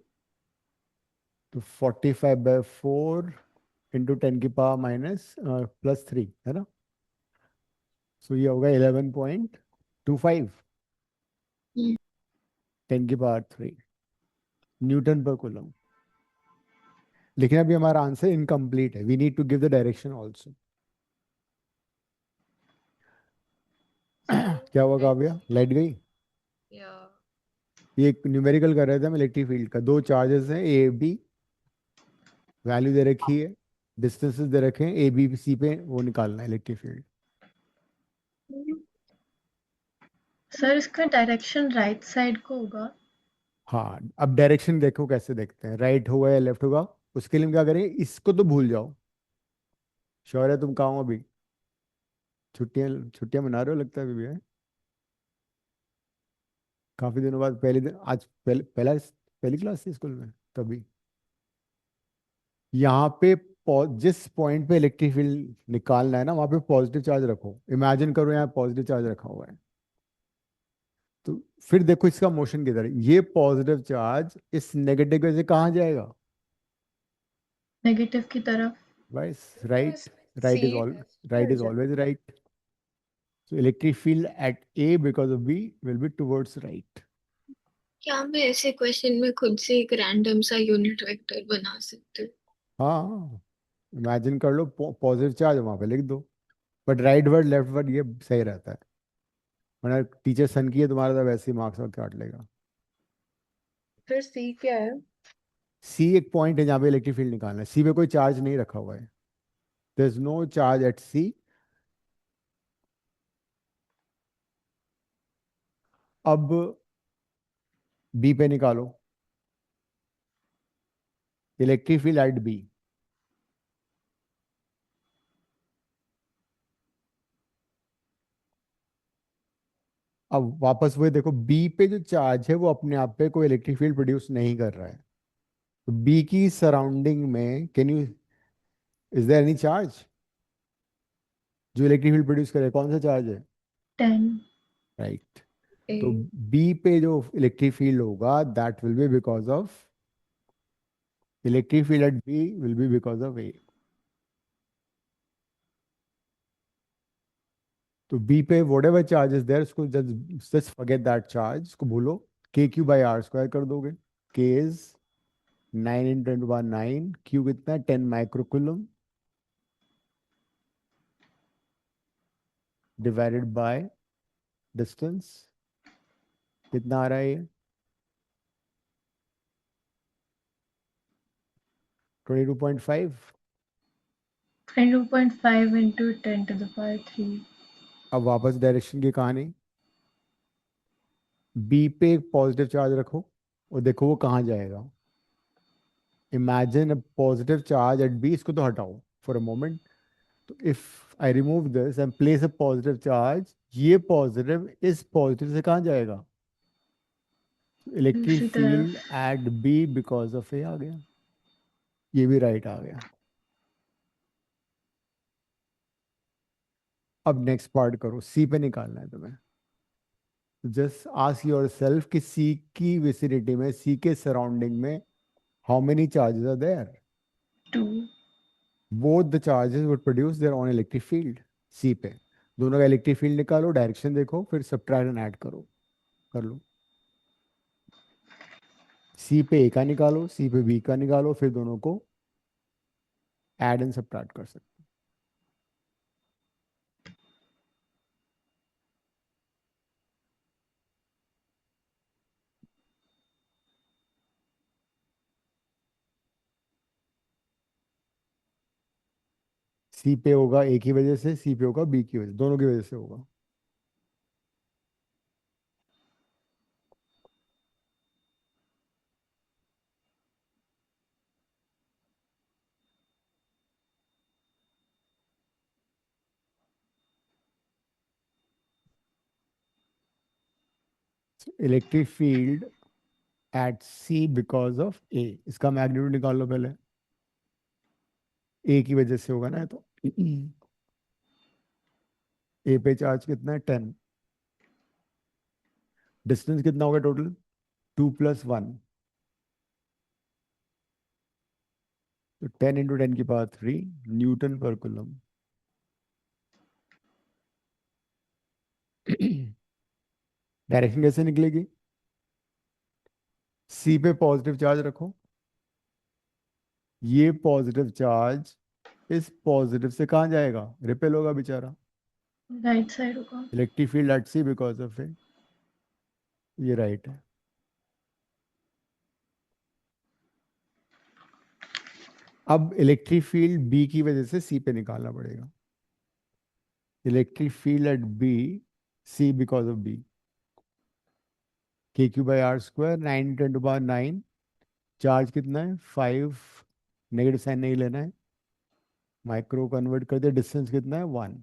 तो 45/4 इंटू 10⁻⁻3 है ना। सो ये होगा 11.25 10⁻³ न्यूटन पर कूलम। लेकिन अभी हमारा आंसर इनकम्प्लीट है, we need to give the direction also. क्या हुआ काव्या, लाइट गई? या ये एक न्यूमेरिकल कर रहे थे हम इलेक्ट्रिक फील्ड का, दो चार्जेस हैं ए बी, वैल्यू दे रखी है, डिस्टेंसेस दे रखे हैं, ए बी सी पे वो निकालना है इलेक्ट्रिक फील्ड। सर इसका डायरेक्शन राइट साइड को होगा। हाँ, अब डायरेक्शन देखो कैसे देखते हैं, राइट होगा या लेफ्ट होगा। उसके लिए हम क्या करेंगे, इसको तो भूल जाओ। श्योर है तुम कहाँ हो अभी? छुट्टियां छुट्टियां मना रहे हो लगता है अभी भी, है? काफी दिनों बाद पहले दिन, आज पहली क्लास थी स्कूल में तभी। यहाँ पे जिस पॉइंट पे इलेक्ट्रिक फील्ड निकालना है ना, वहां पे पॉजिटिव चार्ज रखो। इमेजिन करो यहाँ पॉजिटिव चार्ज रखा हुआ है, तो फिर देखो इसका मोशन किधर है। ये पॉजिटिव चार्ज इस नेगेटिव की वजह से कहाँ जाएगा? नेगेटिव की तरफ। बस तो right, right is see all right is always right. So electric field at A because of B will be towards right. क्या मैं ऐसे क्वेश्चन में खुद से एक रैंडम सा यूनिट वेक्टर बना सकती हूँ? हाँ, इमेजिन कर लो पॉजिटिव चार्ज वहां पे लिख दो, but right word left word ये सही रहता है, वरना टीचर सन की है तुम्हारा तो वैसे ही मार्क्स और काट लेगा। फिर सी क्या है? सी एक पॉइंट है जहाँ पे इलेक्ट्रिक फील्ड निकालना है, सी पे कोई चार्ज नहीं रखा हुआ है। There's no charge at C. अब B पे निकालो इलेक्ट्रिक फील्ड एट B. अब वापस वही देखो, बी पे जो चार्ज है वो अपने आप पे कोई इलेक्ट्रिक फील्ड प्रोड्यूस नहीं कर रहा है. तो बी की सराउंडिंग में can you, is there any charge जो इलेक्ट्रिक फील्ड प्रोड्यूस करे? कौन सा चार्ज है? 10. राइट. A. तो बी पे जो इलेक्ट्रिक फील्ड होगा that will be because of, electric field at B will be because of A. तो बी पे whatever charge is there, उसको just forget that charge, उसको भूलो. KQ by R स्क्वायर कर दोगे. K is 9 into 10 to the power 9. Q कितना है? 10 माइक्रोकूलम divided by distance. कितना आ रहा है ये? 22.5. 22.5 into 10 to the power 3. अब वापस डायरेक्शन की कहानी. बी पे एक पॉजिटिव चार्ज रखो और देखो वो कहाँ जाएगा. Imagine a positive charge at B. इसको तो हटाओ फॉर अ मोमेंट. तो if I remove this and place a positive charge, ये पॉजिटिव इस पॉजिटिव से कहाँ जाएगा? इलेक्ट्रिक दूसरी फील्ड तरफ. At B because of A आ गया. ये भी राइट आ गया. अब नेक्स्ट पार्ट करो. सी पे निकालना है तुम्हें. जस्ट आस्क योर सेल्फ कि सी की विसिनिटी में, सी के सराउंडिंग में how many charges are there? 2. Both the charges would produce their own electric field. C पे दोनों का इलेक्ट्रिक फील्ड निकालो, डायरेक्शन देखो, फिर सब्ट्रैक्ट एंड ऐड करो. कर लो. सी पे ए का निकालो, सी पे बी का निकालो, फिर दोनों को ऐड एंड सब्ट्रैक्ट कर सकते. सी पे होगा ए की वजह से, सी पे होगा बी की वजह, दोनों की वजह से होगा. Electric field at C because of A. इसका मैग्नीट्यूड निकाल लो पहले. ए की वजह से होगा ना. तो ए पे चार्ज कितना है? 10. डिस्टेंस कितना होगा टोटल? 2 + 1. तो 10 into 10 की power 3 Newton per coulomb. Direction कैसे निकलेगी? सी पे पॉजिटिव चार्ज रखो. ये पॉजिटिव चार्ज इस पॉजिटिव से कहाँ जाएगा? रिपेल होगा बेचारा. राइट साइड होगा. Electric field at C because of A. ये राइट है. अब इलेक्ट्रिक फील्ड बी की वजह से सी पे निकालना पड़ेगा. Electric field at B, C because of B. KQ by R square 9 × 10 to the power 9. Charge कितना है? 5. नेगेटिव साइन नहीं लेना है. माइक्रो कन्वर्ट कर दे. डिस्टेंस कितना है? 1.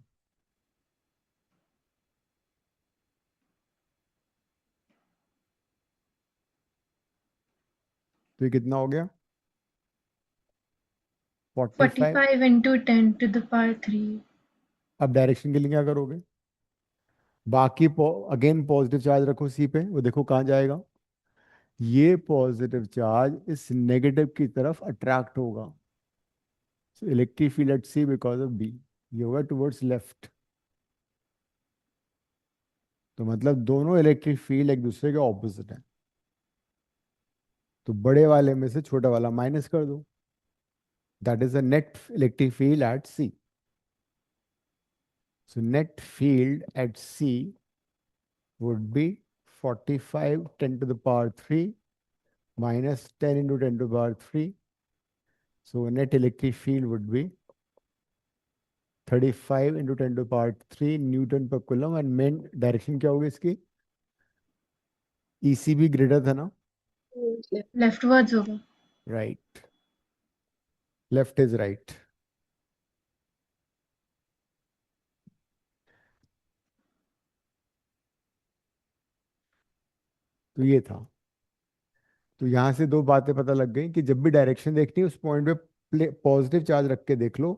तो ये कितना हो गया? 45. 45 into 10 to the power 3. अब डायरेक्शन के लिए क्या करोगे? बाकी अगेन पॉजिटिव चार्ज रखो सी पे, वो देखो कहाँ जाएगा. ये पॉजिटिव चार्ज इस नेगेटिव की तरफ अट्रैक्ट होगा. So electric field at C because of B, ये होगा टुवर्ड्स लेफ्ट. तो मतलब दोनों इलेक्ट्रिक फील्ड एक दूसरे के ऑपोजिट है. तो बड़े वाले में से छोटा वाला माइनस कर दो. That is the net electric field at C. So net field at C would be 45 10 to the power 3 minus 10 into 10 to the power 3. So net electric field would be 35 into 10⁻³ Newton per coulomb. And main direction क्या होगी इसकी? ईसी भी ग्रेटर था ना? लेफ्टवर्ड्स होगा। Right, left is right. तो ये था। तो यहां से दो बातें पता लग गई कि जब भी डायरेक्शन देखनी है उस पॉइंट पे पॉजिटिव चार्ज रख के देख लो।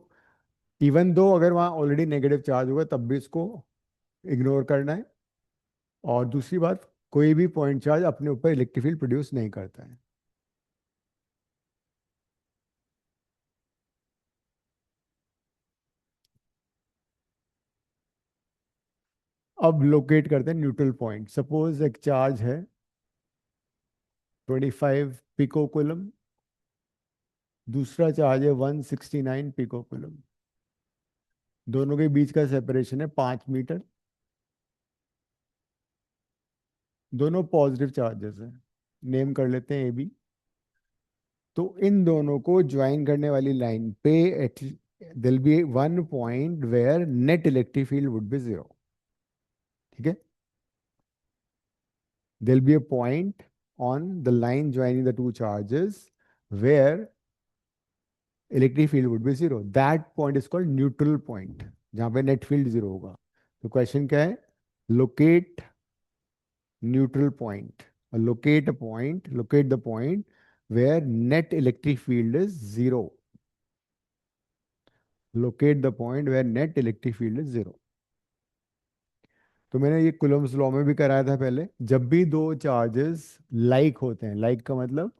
इवन दो अगर वहां ऑलरेडी नेगेटिव चार्ज होगा तब भी इसको इग्नोर करना है। और दूसरी बात, कोई भी पॉइंट चार्ज अपने ऊपर इलेक्ट्रिक फील्ड प्रोड्यूस नहीं करता है। अब लोकेट करते हैं न्यूट्रल पॉइंट। सपोज एक चार्ज है 25 पिको कूलम, दूसरा चार्ज है 169 पिको कूलम। दोनों के बीच का सेपरेशन है 5 मीटर। दोनों पॉजिटिव चार्जेस हैं, नेम कर लेते हैं ए बी। तो इन दोनों को ज्वाइन करने वाली लाइन पे there'll be one point where net electric field would be 0। ठीक है, there'll be a point on the line joining the two charges where electric field would be 0. That point is called neutral point, जहाँ पे net field 0 होगा। तो क्वेश्चन क्या है? locate neutral point, or locate the point where net electric field is 0. Locate the point where net electric field is 0. तो मैंने ये कुलम्स लॉ में भी कराया था पहले। जब भी दो चार्जेस लाइक होते हैं, लाइक का मतलब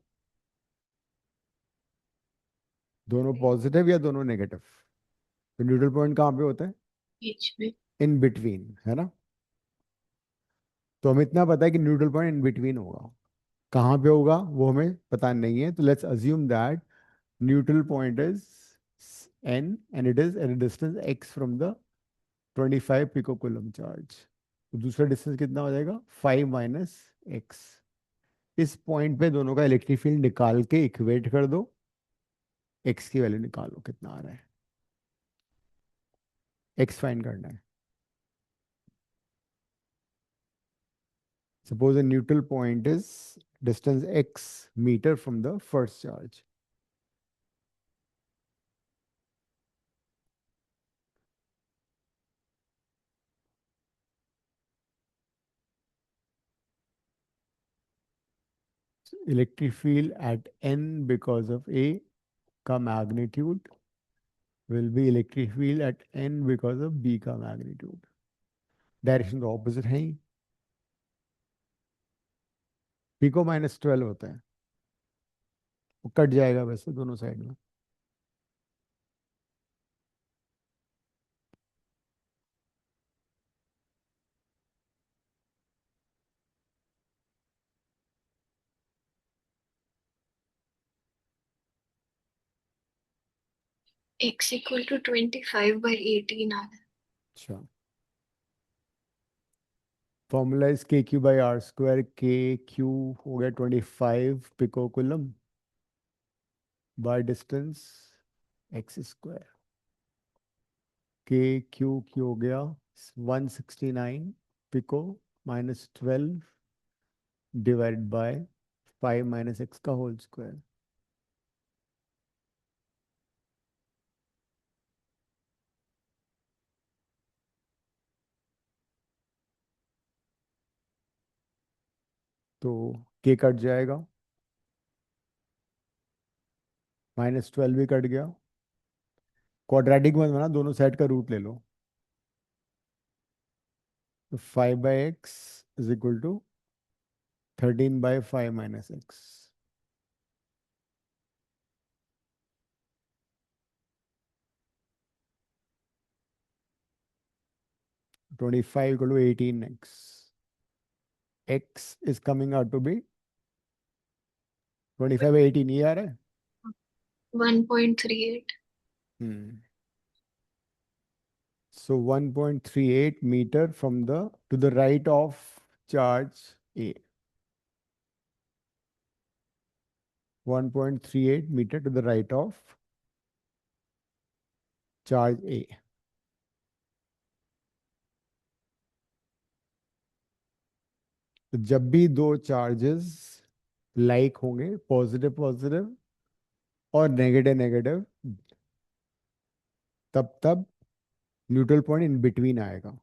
दोनों पॉजिटिव या दोनों नेगेटिव, तो न्यूट्रल पॉइंट कहाँ पे होता है? बीच में। इन बिटवीन, है ना? तो हमें इतना पता है कि न्यूट्रल पॉइंट इन बिटवीन होगा। कहाँ पे होगा वो हमें पता नहीं है। तो let's assume that neutral point is n and it is at a distance x from the 25 picocoulomb charge. तो दूसरा डिस्टेंस कितना हो जाएगा? 5 माइनस एक्स। इस पॉइंट पे दोनों का इलेक्ट्रिक फील्ड निकाल के इक्वेट कर दो, x की वैल्यू निकालो कितना आ रहा है। x फाइंड करना है। Suppose a neutral point is distance x meter from the first charge. So electric field at n because of A का magnitude will be electric field at n because of B का magnitude. Direction तो opposite है ही। पिको -12 होता है, वो कट जाएगा वैसे दोनों साइड में। x equal to 25/18 आ रहा है। अच्छा, फॉर्मूला इज KQ/R²। KQ हो गया 25 pico coulomb by distance x²। KQ हो गया 169 pico -12 divide by 5 minus X का होल स्क्वायर। तो k कट जाएगा, -12 भी कट गया। क्वाड्रेटिक मत बना, दोनों साइड का रूट ले लो। तो 5/x is equal to 13/5 minus X. तो 25 equal to 18x. X is coming out to be 25/18, ये आ रहा है। 1.38। So 1.38 meter from to the right of charge A. 1.38 meter to the right of charge A. तो जब भी दो चार्जेस लाइक होंगे, पॉजिटिव पॉजिटिव और नेगेटिव नेगेटिव, तब तब न्यूट्रल पॉइंट इन बिटवीन आएगा।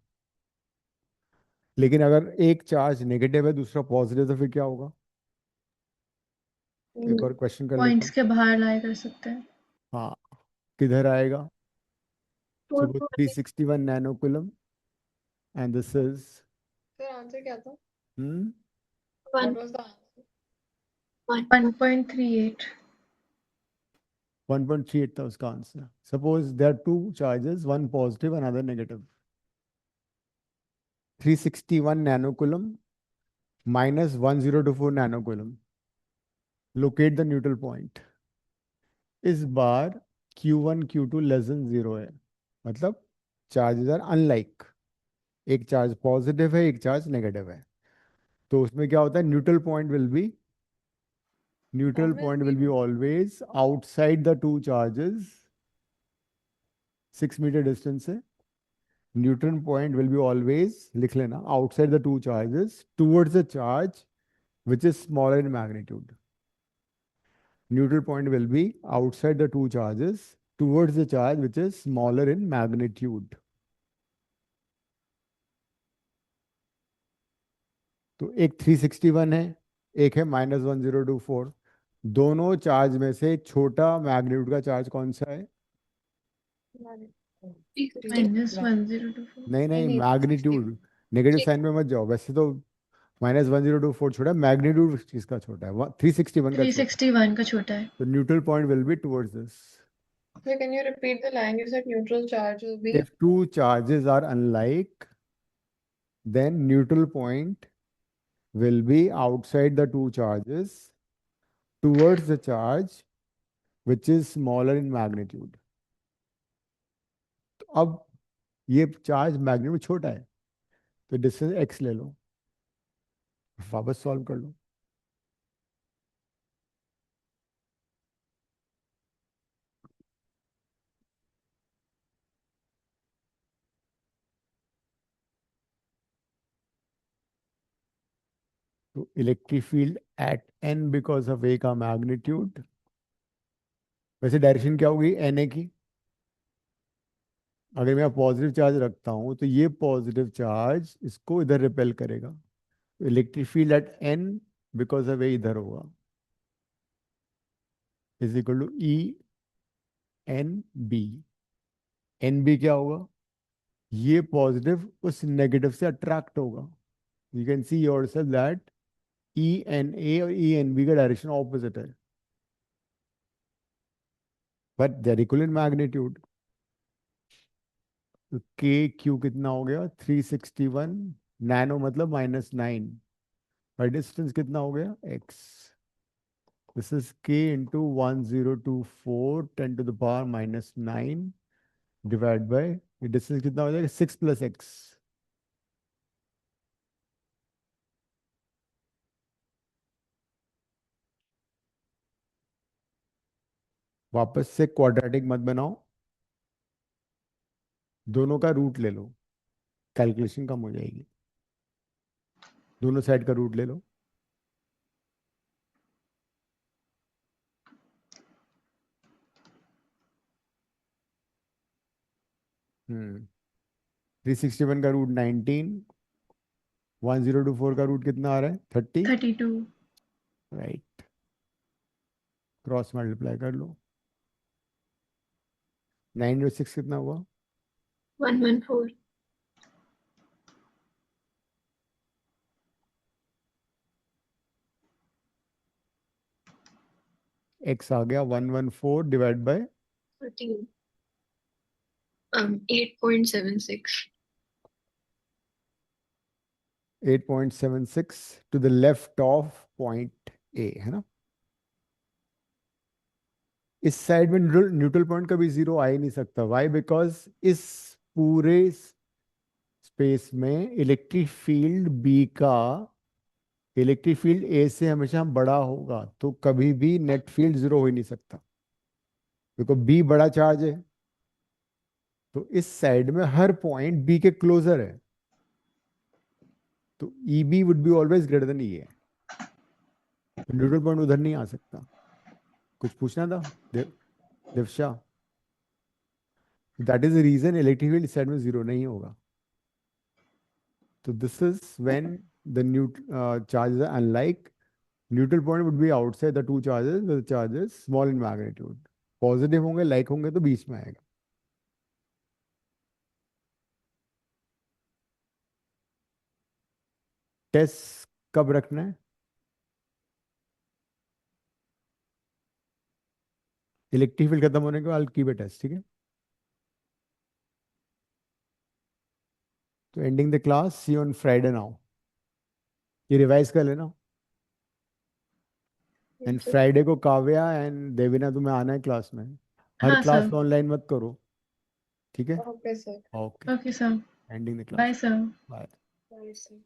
लेकिन अगर एक चार्ज नेगेटिव है दूसरा पॉजिटिव, तो फिर क्या होगा? एक बार क्वेश्चन कर लेते पॉइंट्स हैं। के बाहर लाई कर सकते हैं। हाँ, किधर आएगा? Four suppose two 361 nano coulomb and this is sir answer क्या था? hmm, one What was the answer? One 1.38। 1.38 था उसका answer. Suppose there are two charges, one positive another negative. 361 nano coulomb minus 1024 nano coulomb. Locate the neutral point. इस बार Q1 Q2 लेस देन 0 है, मतलब चार्जेस आर अनलाइक। एक चार्ज पॉजिटिव है, एक चार्ज नेगेटिव है। तो उसमें क्या होता है? Neutral Always point be will be neutral. Always outside the two charges, 6 meter distance से। Neutral point will be always, लिख लेना, outside the two charges towards the charge which is smaller in magnitude. Neutral point will be outside the two charges towards the charge which is smaller in magnitude. तो एक 361 है, एक है -1024। दोनों चार्ज में से छोटा मैग्नीट्यूड का चार्ज कौन सा है? -1024। नहीं नहीं, नहीं, मैग्नीट्यूड। नेगेटिव साइन में मत जाओ। वैसे तो -1024 छोटा है, मैग्नीट्यूड किसका छोटा है? 361 का छोटा है। 361 का छोटा है। तो neutral point will be towards this. So can you repeat the line? You said neutral charge will be. If two charges are unlike, then neutral point will be outside the two charges towards the charge which is smaller in magnitude. तो अब ये चार्ज मैग्नीट्यूड में छोटा है, तो डिस्टेंस x ले लो, वापस सॉल्व कर लो। तो electric field at n because of a का मैग्नीट्यूड, वैसे डायरेक्शन क्या होगी na की? अगर मैं पॉजिटिव चार्ज रखता हूं तो ये पॉजिटिव चार्ज इसको इधर रिपेल करेगा। तो electric field at n because of a इधर होगा, is equal to E N B. N B क्या होगा? ये पॉजिटिव उस नेगेटिव से अट्रैक्ट होगा। You can see yourself that E N A और ई एन बी का डायरेक्शन ऑपोजिट है, but they are equal in magnitude. तो के क्यू कितना हो गया? 361 नैनो मतलब -9, पर डिस्टेंस कितना हो गया? x। This is k into 1024 10⁻⁻9 divide by, ये डिस्टेंस कितना हो जाएगा? 6 + x। वापस से क्वाड्रेटिक मत बनाओ, दोनों का रूट ले लो, कैलकुलेशन कम हो जाएगी। दोनों साइड का रूट ले लो। हम्म 361 का रूट 19, 1024 का रूट कितना आ रहा है? 30। 32। राइट, क्रॉस मल्टीप्लाई कर लो। 9 और 6 कितना हुआ? 114 x आ गया 114 divide by 13 8.76 8.76 to the left of point A, है ना? इस साइड में न्यूट्रल पॉइंट कभी जीरो आ ही नहीं सकता। वाई? बिकॉज इस पूरे स्पेस में इलेक्ट्रिक फील्ड बी का इलेक्ट्रिक फील्ड ए से हमेशा बड़ा होगा, तो कभी भी नेट फील्ड जीरो हो ही नहीं सकता, बिकॉज बी बड़ा चार्ज है। तो इस साइड में हर पॉइंट बी के क्लोजर है, तो EB would be always greater than EA. Neutral point उधर नहीं आ सकता. कुछ पूछना था देवशा? That is the reason electric field इस साइड में 0 नहीं होगा. So this is when the charges are unlike. Neutral point would be outside the two charges, the charges small in magnitude. Positive होंगे, like होंगे तो बीच में आएगा. टेस्ट कब रखना है? इलेक्ट्रिक फील्ड खत्म होने के बाद कीप टेस्ट, ठीक है? तो ending the class, see on Friday now. ये रिवाइज कर लेना. एंड फ्राइडे को काव्या एंड देविना तुम्हें आना है क्लास में. हर हाँ क्लास सर. में ऑनलाइन मत करो, ठीक है? Okay sir. Okay, okay sir. Ending the class. Bye sir. Bye. Bye sir.